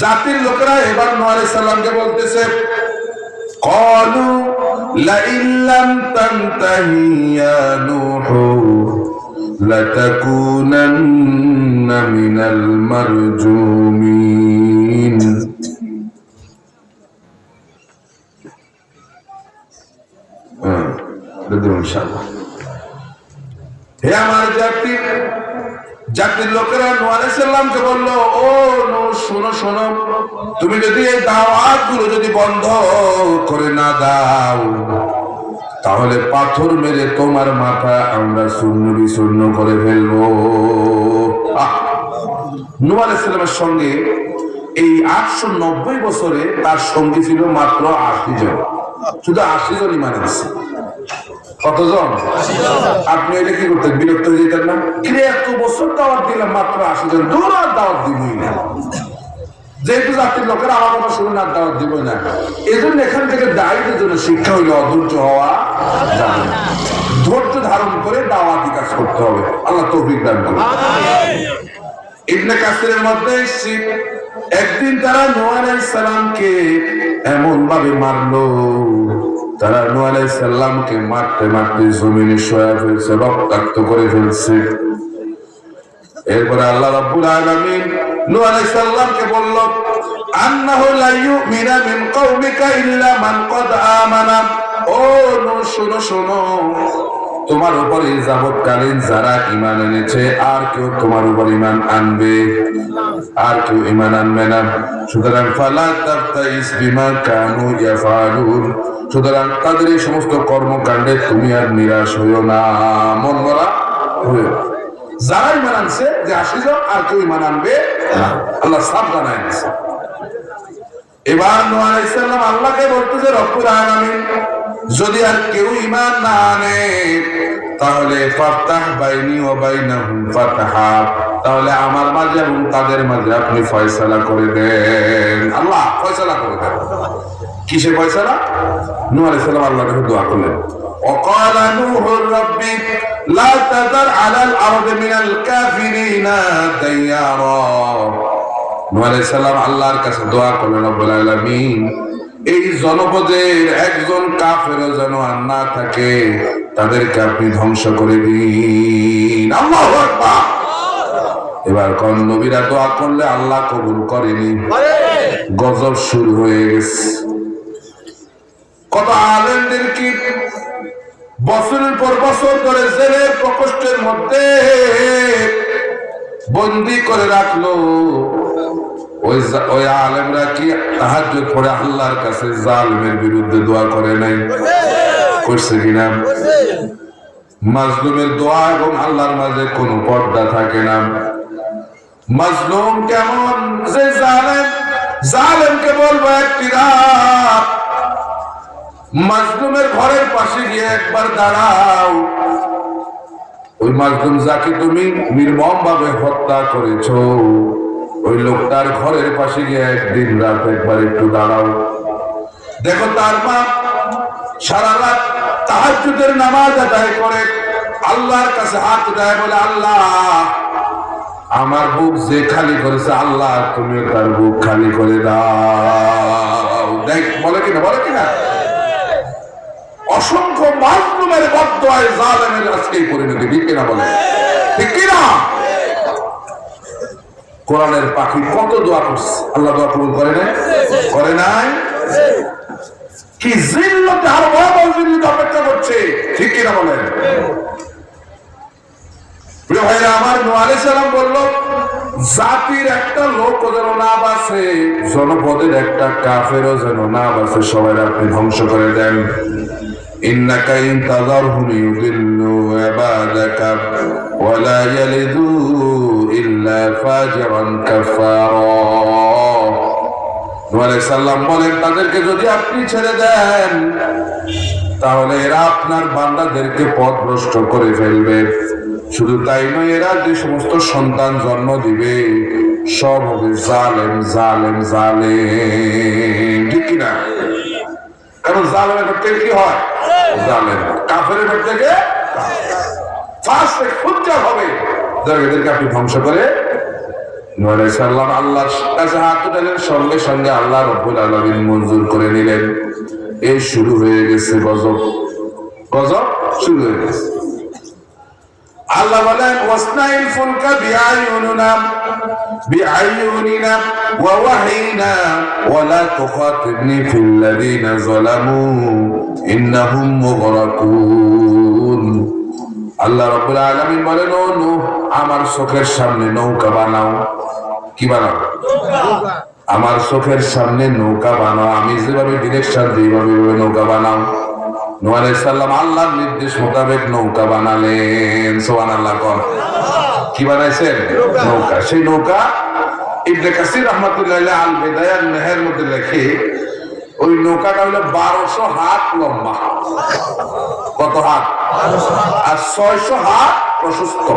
জাতির লোকেরা এবার নূহ আলাইহিস সালামকে বলতেছে, ক্বালু লাইন লাম তানতাহি ইয়া নূহ লাতাকুনান্না মিনাল মারজুমিন। হে আমার জাতির লোকেরা নূহ আলাইহিস সালামকে বললো, ও নূহ, শোনো শোনো, তুমি যদি এই দাওয়াত গুলো যদি বন্ধ করে না দাও, তাহলে পাথর মেরে তোমার মাথা আমরা শূন্য বিশূন্য করে ফেলবো। নূহ আলাইহিস সালামের সঙ্গে এই 890 বছরে তার সঙ্গী ছিল মাত্র 80 জন, শুধু 80 জনই মানে দিচ্ছে। কতজন? আপনি এটা কি করতেন? বিরক্ত হয়ে যেতেন না? এত বছর দাওয়াত দিলাম, মাত্র 80 জন, দূর আর দাওয়াত দিবই না। যেহেতু জাতির লোকেরা আমার কথা শুনে না, দাওয়াত দিব না। এই জন্য এখান থেকে দায়ীদের জন্য শিক্ষা হইলে অধৈর্য হওয়া যাবে না, ধৈর্য ধারণ করে দাওয়াতি কাজ করতে হবে। আল্লাহ তৌফিক দান করুন। ইবনে কাসিরের মধ্যে এসেছে, একদিন তারা নূহ আলাইহিস সালামকে এমন ভাবে মারলো, তারা নূহ আলাইহিস সালামকে মারতে মারতে জমিনে শোয়া ফেলছে, রক্তাক্ত করে ফেলছে। এরপরে আল্লাহ রাব্বুল আলামিন নূহ আলাইহিস সালামকে বলল, আন্নাহু লা ইউমিনা মিন কওমিকা ইল্লা মান ক্বাদ আমানা। ও নূহ, শোনো শোনো, তোমার উপরে যাবৎকালীন যারা ঈমান এনেছে, আর কেউ তোমার উপর ঈমান আনবে, আর কেউ ঈমান আনবে না। সুতরাং ফালা তাবতাইস বিমা কানু ইয়াফালুন, সুতরাং তাদের এই সমস্ত কর্মকাণ্ডে তুমি আর নিরাশ হইও না, মন মরা হইও না। যারা ঈমান আনছে যে 80 জন, আর কেউ ঈমান আনবে না, আল্লাহ সাফ জানায় দিয়েছে। এবার নূহ আলাইহিস সালাম আল্লাহকে বলতেছে, রব্বুল আলামিন, যদি আর কেউ ঈমান না আনে, তাহলে ফাফতাহ বাইনি ওয়া বাইনাহুম ফাতহা, তাহলে আমার মাঝে এবং তাদের মাঝে আপনি ফয়সালা করে দেন। আল্লাহ ফয়সালা করে দেন। কিসের ফয়সালা? নূহ আলাইহিস সালাম আল্লাহর কাছে দোয়া করলেন, وقال نوح رب لا تذر على الأرض من الكافرين ديارا। নূহ আলাইহিস সালাম আল্লাহর কাছে দোয়া করলেন, রব্বুল আলামিন, এই জনপদের একজন কাফেরও যেন আর না থাকে, তাদেরকে আপনি ধ্বংস করে দিন। আল্লাহু আকবার। এবার কোন নবীরা দোয়া করলে আল্লাহ কবুল করেনি, গজব শুরু হয়ে গেছে। কত আলেমদের কি বছরের পর বছর ধরে জেলের প্রকোষ্ঠের মধ্যে বন্দী করে রাখলো। ওই আলেমরা কি তাহাজ্জুদ পড়ে আল্লাহর কাছে জালিমের বিরুদ্ধে দোয়া করে নাই? করছে কিনা? মাজলুমের দোয়া এবং আল্লাহর মাঝে কোনো পর্দা থাকে না। মাজলুম কেমন যে জালেম, জালেমকে বলবো একটি রাত মাজলুমের ঘরের পাশে গিয়ে একবার দাঁড়াও। ওই মাজলুম যাকে তুমি নির্মম ভাবে হত্যা করেছো, ওই লোকটার ঘরের পাশে গিয়ে একদিন রাত একবার একটু দাঁড়াও। দেখো তার মা সারা রাত তাহাজ্জুদের নামাজ আদায় করে আল্লাহর কাছে হাত দেয়, বলে আল্লাহ আমার বুক যে খালি করেছে, আল্লাহ তুমি তার বুক খালি করে দাও। দেখ বলে কিনা, বলে কিনা? অসংখ্য মাজলুমের বদদোয়ায় জালেমের আজকে পরিণতি, ঠিক কিনা বলে? ঠিক কিনা? কোরআনের পাখি কত দোয়া করছে, আল্লাহ দোয়া কবুল করে নাই? করে নাই? কি জিল্লতে আর ভয়াবহ জিল্লতে অপেক্ষা করছে, ঠিক কিনা বলেন? প্রিয় ভাইরা আমার, নূহ আলাইহিস সালাম বলল জাতির একটা লোক যেন না বাঁচে, জনপদের একটা কাফেরও যেন না বাঁচে, সবাই আপনি ধ্বংস করে দেন। ইন্নাকা ইন তাযারহুম ইউদিল্লু ইবাদাকা ওয়া লা ইয়ালিদু ইল্লা ফাজিরান কাফারা। নূহ আলাইহিস সালাম বলেন তাদেরকে যদি আপনি ছেড়ে দেন তাহলে এরা আপনার বান্দাদেরকে পথভ্রষ্ট করে ফেলবে। শুধু তাই নয়, এরা যে সমস্ত সন্তান জন্ম দিবে সব হবে জালেম, জালেম, জালেম, ঠিক কিনা? কারণ জালেমের পেট থেকে কি হয়? জালেম। কাফেরের পেট থেকে ফাসিক ফুজ্জার হবে, এদেরকে আপনি ধ্বংস করে। নূহ আলাইহিস সালাম আল্লাহর কাছে হাত তুললেন, সঙ্গে সঙ্গে আল্লাহ রাব্বুল আলামিন মঞ্জুর করে নিলেন। এই শুরু হয়ে গেছে গজব, গজব শুরু হয়ে গেছে। আল্লাহ বলেন ওয়াসনাইল ফুলকা বিআইউনিনা ওয়া ওয়াহিনা ওয়া লা তুখাতিবনি ফিল্লাযিনা যালামু ইন্নাহুম মুগরাকুন। আল্লাহ রাব্বুল আলামিন বলেন, ও নূহ আমার চোখের সামনে নৌকা বানাও। কি বানাও? আমার চোখের সামনে নৌকা বানাও, আমি যেভাবে ডিরেকশন দিই এইভাবে নৌকা বানাও। নূহ আলাইহিস সালাম আল্লাহর নির্দেশ মোতাবেক নৌকা বানালেন। সুবহানাল্লাহ। কি বানাইছেন? নৌকা। সেই নৌকা ইবনে কাসির রাহমাতুল্লাহ আলাইহি আল বিদায়ান নেহের মধ্যে লেখে, ওই নৌকাটা হলো 1200 হাত লম্বা। কত হাত? আর 600 হাত প্রশস্ত।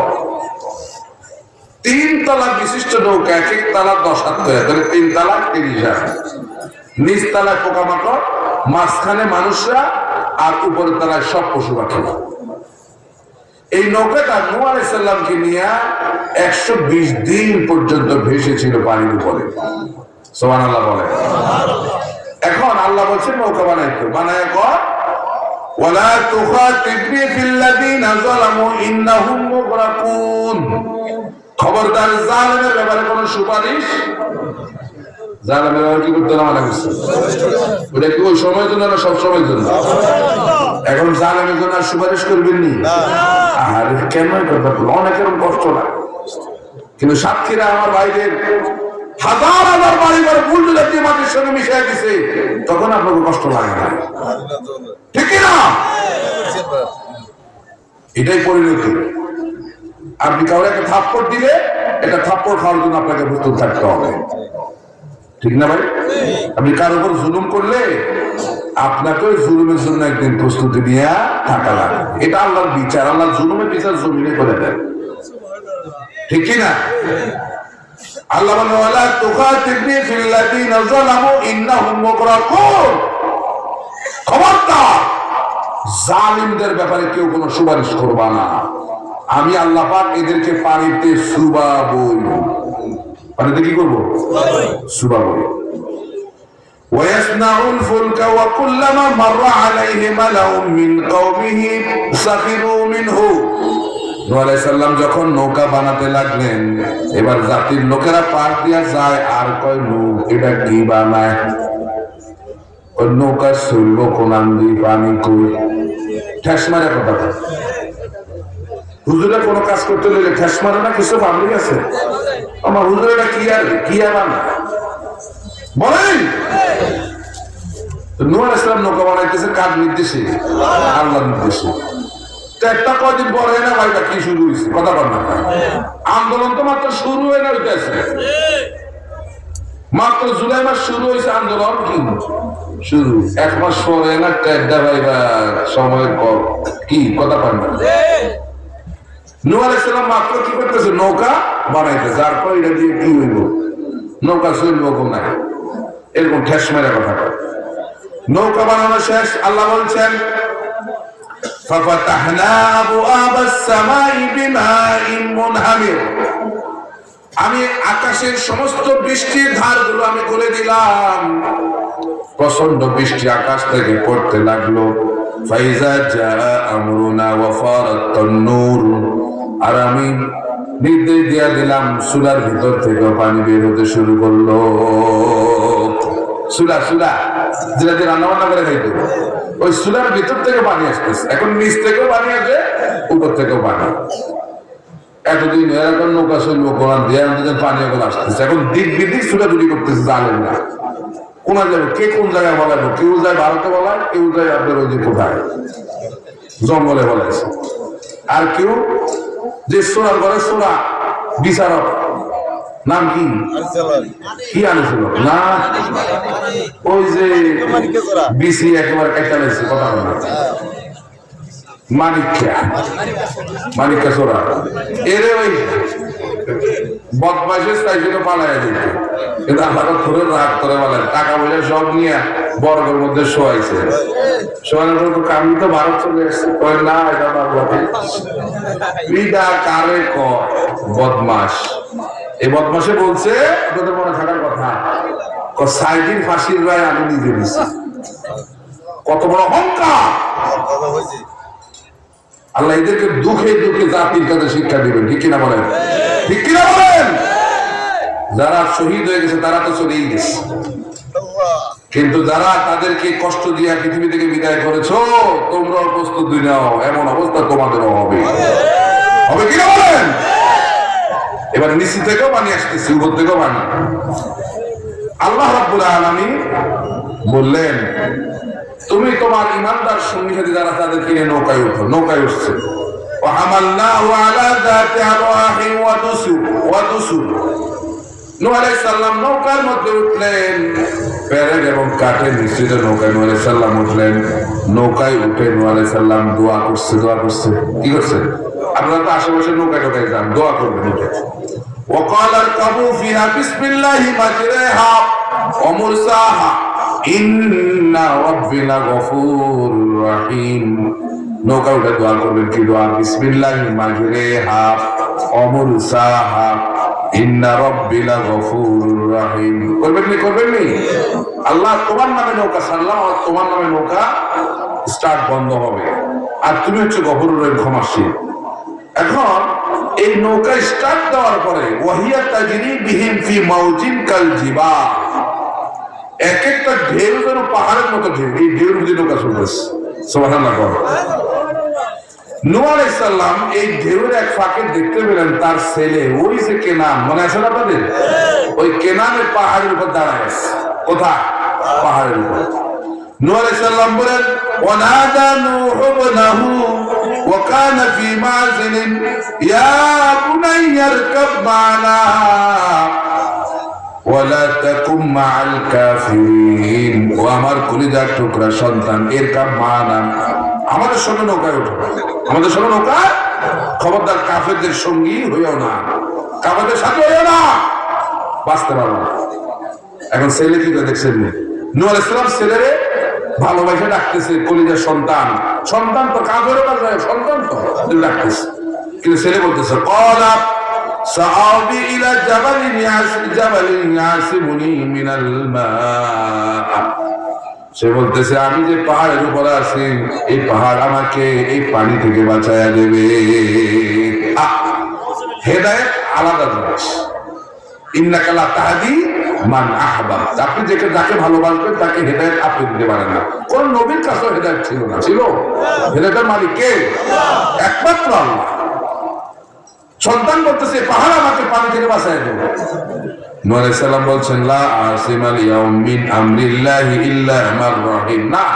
3 তলা বিশিষ্ট নৌকা, এক এক তলা 10 হাত করে, 3 তলা 30 হাত। নিচ তলায় পোকামাকড়, মাঝখানে মানুষরা, আর উপরের তলায় সব পশু পাখি। এই নৌকাটা নূহ আলাইহিস সালামকে নিয়ে 120 দিন পর্যন্ত ভেসেছিল পানির উপরে। সুবহানাল্লাহ বলে। এখন আল্লাহ বলছেন নৌকা বানাইতে, বানায় কর ওয়ালা তুখাতিবনি ফিল্লাযিনা যালামু ইন্নাহুম মুগরাকুন। খবরদার জালেমের ব্যাপারে কোনো সুপারিশ, জালেমের ব্যাপারে কি করতে না মানে বুঝছে? ওটা কি ওই সময়ের জন্য না সব সময়ের জন্য? এখন জালেমের জন্য আর সুপারিশ করবেন নি? আর কেন কথা অনেকের কষ্ট লাগে, কিন্তু সাক্ষীরা আমার ভাইদের হাজার হাজার বাড়ি ঘরে ভুল জাতীয় মাটির সঙ্গে মিশিয়ে দিছে, তখন আপনাকে কষ্ট লাগে না, ঠিক না? এটাই পরিণতি। আপনি কাউকে একটা থাপ্পড় দিলে এটা থাপ্পড় খাওয়ার জন্য আপনাকে প্রস্তুত থাকতে হবে, ঠিক না ভাই? আপনি কার উপর জুলুম করলে আপনাকে জুলুমের জন্য একদিন প্রস্তুতি নিয়ে থাকা লাগে। এটা আল্লাহর বিচার, আল্লাহ জুলুমের বিচার জমিনে করে দেন, ঠিক না? আল্লাহ বলেন ওয়ালা তুখাতিবনি ফিল্লাযিনা যালামু ইন্নাহুম মুগরাকুন। খবরদার জালিমদের ব্যাপারে কেউ কোনো সুপারিশ করবা না। আমি আল্লাহ পাক এদেরকে পানিতে চুবাবই। পানিতে কি করবো? চুবাবই। ويصنع الفلك وكلما مر عليه ملأ من قومه سخروا منه। নূহ আলাইহিস সালাম যখন নৌকা বানাতে লাগলেন, এবার জাতির লোকেরা পার দিয়া যায় আর কয় নূহ এটা কি বানায়? ওই নৌকা চলবো কোন আন্দি পানি কই ঠেস মারে কথা। হুজুরে কোনো কাজ করতে গেলে ঠেস মারে না, কিছু পাবলিক আছে আমার হুজুরেটা কি আর না বলেন। নূহ আলাইহিস সালাম নৌকা বানাইতেছে কার নির্দেশে? আল্লাহর নির্দেশে। একটা কদিন পরে না ভাইটা কি শুরু হয়েছে কথা বল না, আন্দোলন তো মাত্র শুরু হয়ে না হইতেছে, মাত্র জুলাই মাস শুরু হয়েছে আন্দোলন, কি শুরু 1 মাস পরে না টেড্ডা ভাইবা সময় কম কি কথা পান না। নূহ আলাইহিস সালাম মাত্র কি করতেছে? নৌকা বানাইতেছে, আর পরে এটা দিয়ে কি হইব? নৌকা চলবো কোন এরকম ঠেস মেরে কথা। নৌকা বানানো শেষ, আল্লাহ বলছেন ফাফাতাহনা আবওয়াবাস সামাই বিমাইন মুনহামির, আমি আকাশের সমস্ত বৃষ্টির ধারগুলো আমি খুলে দিলাম, প্রচন্ড বৃষ্টি আকাশ থেকে পড়তে লাগলো। ফাইজা জাআ আমরুনা ওয়া ফারাতান নূর, আর আমি নির্দেশ দিয়ে দিলাম চুলার ভিতর থেকে পানি বের হতে শুরু করলো। চুলা যেটা দিয়ে রান্না বান্না করে খাইতো, ওই চুলার ভিতর থেকে পানি আসতেছে, এখন নিচ থেকেও পানি আসে, উপর থেকেও পানি। এতদিন এরকম নৌকা চলবো কোরআন দিয়ে পানি এখন আসতেছে, এখন দিক বিদিক ছুটাছুটি করতেছে, জানেন না কোন যাবে, কে কোন জায়গায় বলাবো, কেউ যায় ভারতে বলায়, কেউ যায় আপনার ওই যে কোথায় জঙ্গলে বলাইছে, আর কেউ যে সোনার ঘরে সোনা বিচারক নাম কি আনেছিল না, ওই যে বিসি একেবারে একটা লাগছে কথা বলা মানিকা চোরা এরে ওই বদমাইশের চাইছিল পালাইয়া দিতে, কিন্তু আমাকে ধরে রাগ করে বলেন টাকা পয়সা সব নিয়ে বর্গের মধ্যে শোয়াইছে, শোয়ানোর পর আমি তো ভারত চলে এসেছি, না এটা বিদা কারে ক বদমাস। এই বদমাসে বলছে তোদের মনে থাকার কথা, সাইদিন ফাঁসির রায় আমি নিজে দিচ্ছি, কত বড় অহংকার। আল্লাহ এদেরকে দুঃখে দুঃখে জাতির কাছে শিক্ষা দিবেন, ঠিক কিনা বলেন? ঠিক কিনা বলেন? যারা শহীদ হয়ে গেছে তারা তো চলেই গেছে, কিন্তু যারা তাদেরকে কষ্ট দিয়ে পৃথিবী থেকে বিদায় করেছো তোমরাও প্রস্তুত নাও, এমন অবস্থা তোমাদেরও হবে, হবে কিনা বলেন? এবার নিচে থেকেও পানি আসতেছে, উপর থেকেও পানি। আল্লাহ রাব্বুল আলামিন বললেন তুমি তোমার ইমানদার সঙ্গী সাথী যারা তাদেরকে নিয়ে নৌকায় উঠো, নৌকায় উঠছে। নূহ আলাইহিস সালাম নৌকার মধ্যে উঠলেন, পেরেক এবং কাঠের মিশ্রিত নৌকায় নূহ আলাইহিস সালাম উঠলেন। নৌকায় উঠে নূহ আলাইহিস সালাম দোয়া করছে, কি করছে? আপনারা তো আশেপাশে নৌকায় ঢোকায় যান, দোয়া করবেন উঠে। وقال اركبوا فيها بسم الله مجريها ومرساها إن ربي لغفور رحيم। নৌকা উঠে দোয়া করবেন, কি দোয়া? বিসমিল্লাহি মাজরিহা ওয়া মুরসাহা ইন্না রাব্বি লাগফুরুর রহিম। করবেন নি? আল্লাহ তোমার নামে নৌকা ছাড়লাম, আর তোমার নামে নৌকা স্টার্ট বন্ধ হবে, আর তুমি হচ্ছে গফুরুর রহিম, ক্ষমাশীল। এখন এই নৌকা স্টার্ট দেওয়ার পরে ওয়াহিয়া তাজরি বিহিম ফি মাউজিন কাল জিবাল, এক একটা ঢেউ যেন পাহাড়ের মতো ঢেউ, এই ঢেউর মধ্যে নৌকা চলতেছে। সুবহানাল্লাহ। নূহ আলাইহিস সালাম এই ঢেউয়ের এক ফাঁকে দেখতে পেলেন তার ছেলে, ওই যে কেনান, মনে আছে না আপনাদের? ওই কেনানের পাহাড়ের উপর দাঁড়ায় আছে। কোথায়? পাহাড়ের উপর। নূহ আলাইহিস সালাম বলেন ওয়ানাদা নূহ ইবনাহু ওয়া কানা ফি মাযিন ইয়া বুনাইয়া ইরকাব মা'না ওয়ালা তাকুম মা'আল কাফিরিন। ও আমার কলিজার টুকরা সন্তান, ইরকাব মা'না, আমাদের সঙ্গে নৌকায় ওঠো, আমাদের সঙ্গে নৌকা, খবরদার কাফেরদের সঙ্গী হইও না, কাফেরদের সাথে হইও না, বাঁচতে পারবো না। এখন ছেলে কি করে দেখছেন? নূহ আলাইহিস সালাম ছেলেরে ভালোবাসা ডাকতেছে, কলিজার সন্তান, সন্তান তো কাজেরও কাজ, সন্তান তো ডাকতেছে, কিন্তু ছেলে বলতেছে ক্বালা সাআবি ইলা জাবালিন ইয়াসিমুনি মিনাল মা। সে বলতেছে আমি যে পাহাড়ের উপরে আছি, এই পাহাড় আমাকে এই পানি থেকে বাঁচায়া দেবে। হেদায়েত আলাদা জিনিস, ইন্নাকা লা তাহদি মান আহবাব, আপনি যাকে ভালোবাসবেন তাকে হেদায়েত আপনি দিতে পারেন না। কোন নবীর কাছেও হেদায়েত ছিল না, ছিল? হেদায়েতের মালিক কে? একমাত্র আল্লাহ। সন্তান বলতেছে পাহাড় আমাকে পানি থেকে বাঁচায় দেবে। নূহ আলাইহিস সালাম বলছেন লা আসিমাল ইয়াউম মিন আমরিল্লাহি ইল্লা মান রাহিম, না,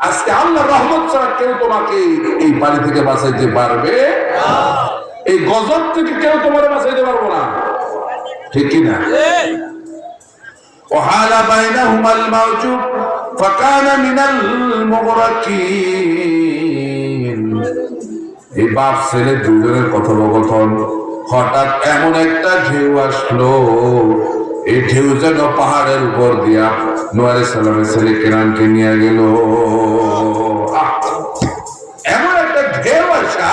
আজকে আল্লাহর রহমত ছাড়া কেউ তোমাকে এই পানি থেকে বাঁচাইতে পারবে না, এই গজব থেকে কেউ তোমাকে বাঁচাইতে পারবে না, ঠিক কি না? ওয়াহালা বাইনাহুমাল মাউজু ফাকানা মিনাল মুগরাকিন। এই বাপ ছেলে দুজনের কথোপকথন, হঠাৎ এমন একটা ঢেউ আসলো, এই ঢেউ যেন পাহাড়ের উপর দিয়া নূহ আলাইহিস সালামের ছেলে কেনানকে নিয়ে গেল। এমন একটা ঢেউ আসা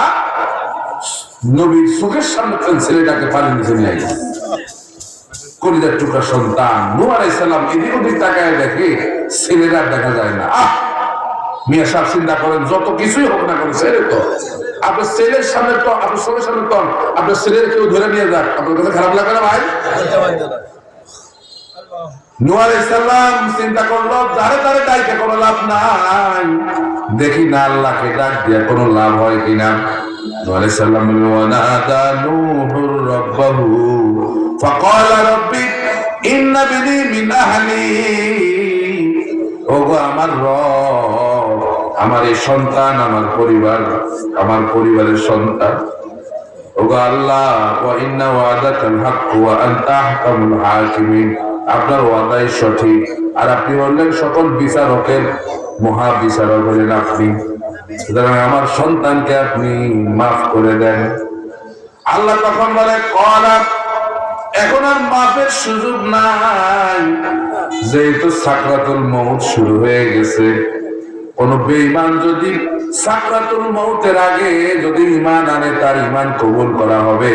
নবীর চোখের সামনে ছেলেটাকে পানির নিচে নিয়ে গেল। কলিজার টুকরা সন্তান নূহ আলাইহিস সালাম এদিক ওদিক তাকায় দেখে ছেলেরা দেখা যায় না। মিয়া সাহেব চিন্তা করেন, যত কিছুই হোক না কেন ছেলে তো আপনার ছেলের সামনে, তো আপনার চোখের সামনে তো আপনার ছেলের কেউ ধরে নিয়ে যাক, আপনার কাছে খারাপ লাগে না ভাই? নূহ আলাইহিস সালাম চিন্তা করলো যারে তারে ডাইকে কোনো লাভ নাই, দেখি না আল্লাহকে ডাক দিয়া কোনো লাভ হয় কিনা। নূহ আলাইহিস সালাম বললেন ওয়ানাদা নূহুর রাব্বাহু ফাকালা রাব্বি ইন্না বিনি মিন আহলি, ওগো আমার রব, আমার এই সন্তান আমার পরিবার, আমার পরিবারের সন্তান, ওগো আল্লাহ, ওয়া ইন্না ওয়াদাকাল হক ওয়া আনতা আহকামুল হাকিমিন, আপনার ওয়াদাই সঠিক আর আপনি হলেন সকল বিচারকের মহা বিচারক হলেন আপনি, সুতরাং আমার সন্তানকে আপনি মাফ করে দেন। আল্লাহ তখন বলে কলা, এখন আর মাফের সুযোগ নাই, যেহেতু সাকরাতুল মউত শুরু হয়ে গেছে। কোন বেঈমান যদি সাকরাতুল মউতের আগে যদি ঈমান আনে তার ঈমান কবুল করা হবে,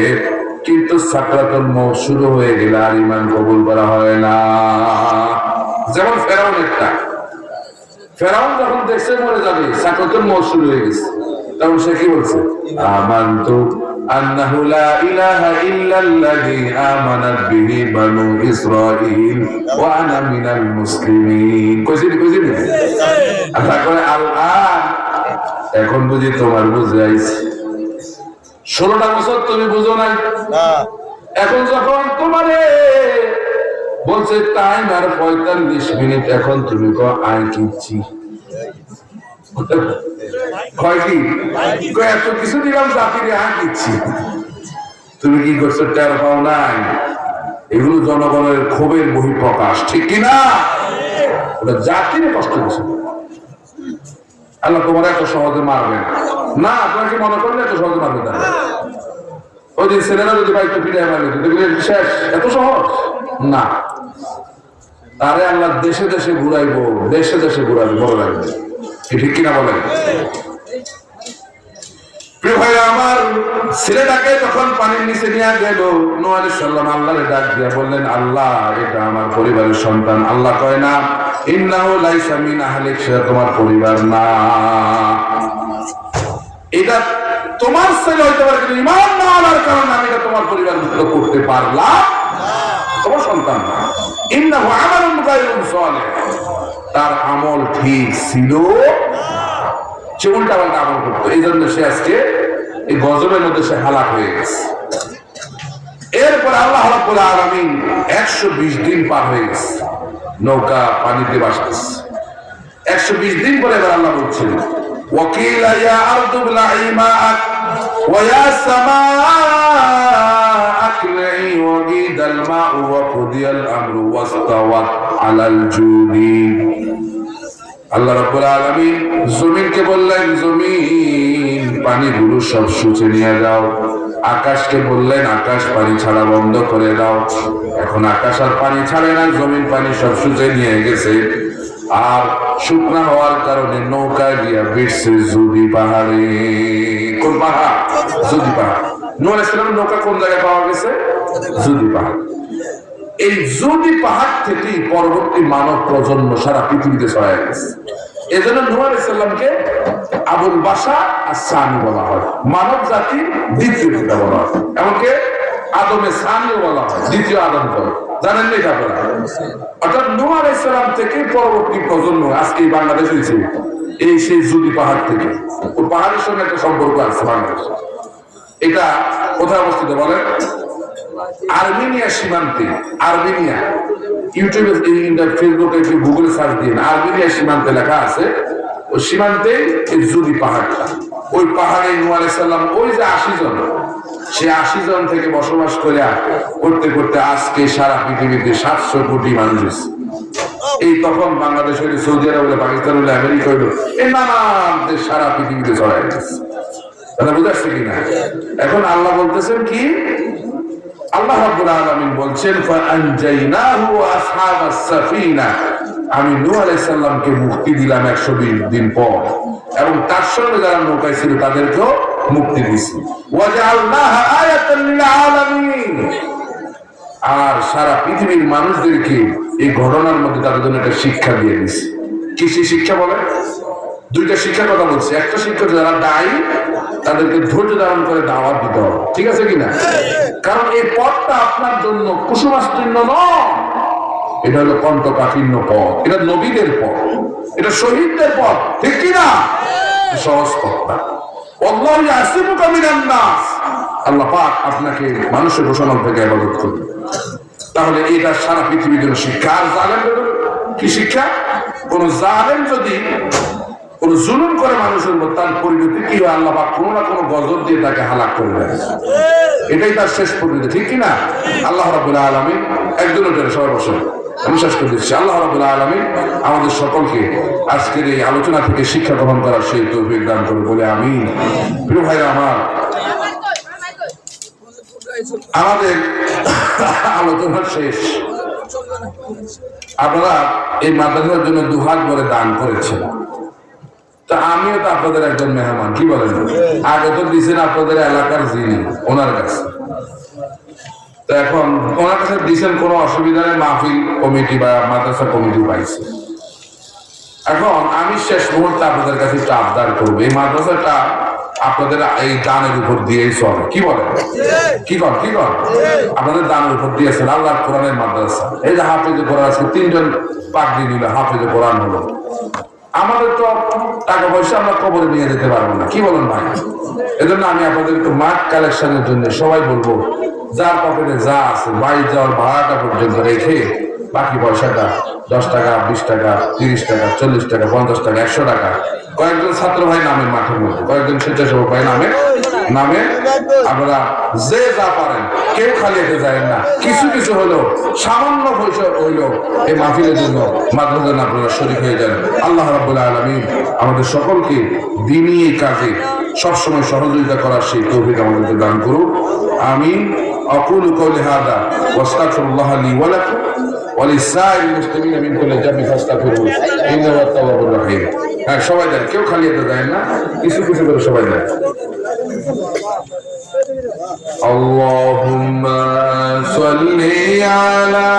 কিন্তু সাকরাতুল মউত শুরু হয়ে গেলে আর ঈমান কবুল করা হয় না। যেমন ফেরাউন যখন দেখছে মরে যাবে, সাকরাতুল মউত শুরু হয়ে গেছে, তখন সে কি বলছে? আমানতু আন্নাহু লা ইলাহা ইল্লাল্লাযী আমানাত বিহি বানু ইসরাঈল ওয়া আনা মিনাল মুসলিমিন। কইছি আল্লাহ কয় আল্লাহ এখন বুঝি তোমার বুঝে আইছে, 16টা বছর তুমি বুঝো নাই, এখন যখন তোমারে বলছে টাইম আর 45 মিনিট, এখন তুমি কো আই কিচ্ছি এত কিছু দিলাম জাতিরে আয় দিচ্ছি, তুমি কি করছো টের পাও নাই? এগুলো জনগণের ক্ষোভের বহিঃপ্রকাশ, ঠিক কিনা? ওটা জাতিরে কষ্ট দিচ্ছে। আল্লাহ তোমার এত সহজে মারবে না, আপনাকে মনে করলে এত সহজে মারবে না। ওই দিন ছেলেরা যদি বাইক ফিরে মারবে শেষ, এত সহজ না। তারে আল্লাহ দেশে দেশে ঘুরাইবো, দেশে দেশে ঘুরাইবো, বড় লাগবে, ঠিক কিনা বলেন? প্রিয় ভাইরা আমার, ছেলেটাকে যখন পানির নিচে নিয়ে গেল, নূহ আলাইহিস সালাম আল্লাহরে ডাক দিয়া বললেন আল্লাহ এটা আমার পরিবারের সন্তান। আল্লাহ কয় না, ইন্নাহু লাইসা মিন আহলিক, সে তোমার পরিবার না, এটা তোমার ছেলে হইতে পারে কিন্তু ঈমান না আনার কারণে আমি এটা তোমার পরিবারভুক্ত করতে পারলাম না, তোমার সন্তান না। ইন্নাহু আমালুন গায়রু সালিহ, তার আমল ঠিক ছিল, সে উল্টাপাল্টা আমল করতো, এই জন্য সে আজকে এই গজবের মধ্যে সে হালাক হয়ে গেছে। এরপর আল্লাহ রাব্বুল আলামিন 120 দিন পার হয়ে গেছে, নৌকা পানিতে ভাসতেছে। 120 দিন পরে এবার আল্লাহ বলছেন ওয়াকিলা ইয়া আরদু বিলাই মাআক ওয়া ইয়া সামাআ আকলি'i ওয়া গিদাল মা'উ ওয়া কুদিয়াল আমরু ওয়াস্তাওয়াত আলাল জুদি। আল্লাহ রাব্বুল আলামিন জমিনকে বললেন জমিন পানিগুলো সব শুষে নিয়ে যাও, আকাশকে বললেন আকাশ পানি ছাড়া বন্ধ করে দাও। এখন আকাশ আর পানি ছাড়ে না, জমিন পানি সব শুষে নিয়ে গেছে। আর শুকনা হওয়ার কারণে নৌকা গিয়া বিটছে জুদি পাহাড়ে। কোন পাহাড়? জুদি পাহাড়। নূহ আলাইহিস সালামের নৌকা কোন জায়গায় পাওয়া গেছে? জুদি পাহাড়। এই জুদি পাহাড় থেকে পরবর্তী মানব প্রজন্ম সারা পৃথিবীতে ছড়ায় গেছে। এজন্য নূহ আলাইহিস সালামকে আবুল বাশার আস-সানি বলা হয়, মানব জাতির দ্বিতীয় পিতা বলা হয়। এমনকি আদমে সানিও বলা হয়, দ্বিতীয় আদম বলা হয়। জানেন নি আপনারা? অর্থাৎ নূহ আলাইহিস সালাম থেকে পরবর্তী প্রজন্ম আজকে বাংলাদেশ হয়েছে এই সেই জুদি পাহাড় থেকে। ওই পাহাড়ের সঙ্গে একটা সম্পর্ক আছে বাংলাদেশ। এটা কোথায় অবস্থিত বলেন? আর্মেনিয়া সীমান্তে। আর্মেনিয়া, ইউটিউবে, ফেসবুকে, গুগলে সার্চ দিন, আর্মেনিয়া সীমান্তে লেখা আছে। ওই সীমান্তে এই জুদি পাহাড়টা, ওই পাহাড়ে নূহ আলাইহিস সালাম ওই যে 80 জন, সে 80 জন থেকে বসবাস করে করতে করতে আজকে সারা পৃথিবীতে 700 কোটি মানুষ। এই তখন বাংলাদেশ হইলে, সৌদি আরব হইলে, পাকিস্তান হইলে, আমেরিকা হইলো, এই নানান দেশ সারা পৃথিবীতে ছড়াই গেছে। তাহলে বুঝাচ্ছে কিনা? এখন আল্লাহ বলতেছেন কি? আল্লাহ রাব্বুল আলামিন বলছেন ফাআনজাইনাহু ওয়া আসহাবাস সাফিনা, আমি নূহ আলাইহিস সালামকে মুক্তি দিলাম 120 দিন পর, এবং তার সঙ্গে যারা নৌকায় ছিল তাদেরকেও মুক্তি দিয়েছি। ওয়াজআলনাহা আয়াতাল লিল আলামিন, আর সারা পৃথিবীর মানুষদেরকে এই ঘটনার মধ্যে তাদের জন্য একটা শিক্ষা দিয়ে দিয়েছি। কি সেই শিক্ষা বলে? দুইটা শিক্ষার কথা বলছি। একটা শিক্ষা, যারা দায়ী তাদেরকে ধৈর্য ধারণ করে দাওয়াত দিতে হবে, ঠিক আছে কিনা? কারণ এই পথটা আপনার জন্য কুসুমাস্তীর্ণ নয়, এটা হলো কণ্ঠকাঠিন্য পথ, এটা নবীদের পথ, এটা শহীদদের পথ, ঠিক কিনা? সহজ পথ না। আল্লাহু ইয়াসিমুকা মিনান নাস, আল্লাহ পাক আপনাকে মানুষের ঘোষণা থেকে ইবাদত করবে। তাহলে এটা সারা পৃথিবীর জন্য শিক্ষা। আর জালেমদের কি শিক্ষা? কোন জালেম যদি কোন জুলুম করে মানুষের উপর, তার পরিণতি কি হয়? আল্লাহ পাক কোনো না কোনো গজব দিয়ে তাকে হালাক করে দেয়। এটাই তার শেষ পরিণতি, ঠিক কিনা? আল্লাহ রাব্বুল আলামিন একজনের জন্য সবাই বসে আমি শেষ করে দিচ্ছি। আল্লাহ রাব্বুল আলামিন আমাদের সকলকে আজকের এই আলোচনা থেকে শিক্ষা গ্রহণ করার সেই তৌফিক দান করে বলে আমিন। প্রিয় ভাইরা আমার, আমাদের আলোচনা শেষ। আপনারা এই মাদ্রাসার জন্য 2 হাত ভরে দান করেছেন, তা আমিও তো আপনাদের একজন মেহমান, কি বলেন? আগে তো দিয়েছেন আপনাদের এলাকার যিনি, ওনার কাছে। তো এখন ওনার কাছে দিয়েছেন, কোনো অসুবিধা নেই, মাহফিল কমিটি বা মাদ্রাসা কমিটি পাইছে। এখন আমি শেষ মুহূর্তে আপনাদের কাছে একটু আবদার করবো, এই মাদ্রাসাটা আপনাদের এই দানের উপর দিয়েই চলে, কি বলেন? কি কর আপনাদের দানের উপর দিয়েছেন। আল্লাহ কোরআনের মাদ্রাসা, এই যে হাফেজে কোরআন আছে, 3 জন পাগড়ি নিল, হাফেজে কোরআন হলো। আমাদের তো টাকা পয়সা আমরা কবরে নিয়ে যেতে পারবো না, কি বলেন ভাই? এজন্য আমি আপনাদের একটু মাঠ কালেকশনের জন্য সবাই বলবো, যার পকেটে যা আছে, বাড়ি যাওয়ার ভাড়াটা পর্যন্ত রেখে বাকি পয়সাটা 10 টাকা, 20 টাকা, 30 টাকা, 40 টাকা, 50 টাকা, 100 টাকা, কয়েকজন ছাত্র ভাই নামে মাঠের মধ্যে, কয়েকজন স্বেচ্ছাসেবক ভাই নামে আপনারা যে যা পারেন, কেউ খালি এতে যায় না। কিছু কিছু হলেও, সামান্য পয়সা হইলেও এই মাহফিলের জন্য, মাদ্রাসার জন্য আপনারা শরীক হয়ে যান। আল্লাহ রাব্বুল আলামিন আমাদের সকলকে দ্বীনী কাজে সবসময় সহযোগিতা করার সেই তৌফিক আমাদেরকে দান করুন। আমিন। আকুলু কওলি হাযা ওয়া আস্তাগফিরুল্লাহ লি ওয়া লাকুম ওয়া লিসাইরিল মুসলিমিনা মিন কুল্লি যামবি ফাস্তাগফিরুহু ইন্নাহু হুয়াত তাওয়াবুর রাহিম। হ্যাঁ, সবাই দেন, কেউ খালি এটা দেয় না, কিছু কিছু করে সবাই দেন। আল্লাহুম্মা সাল্লি আলা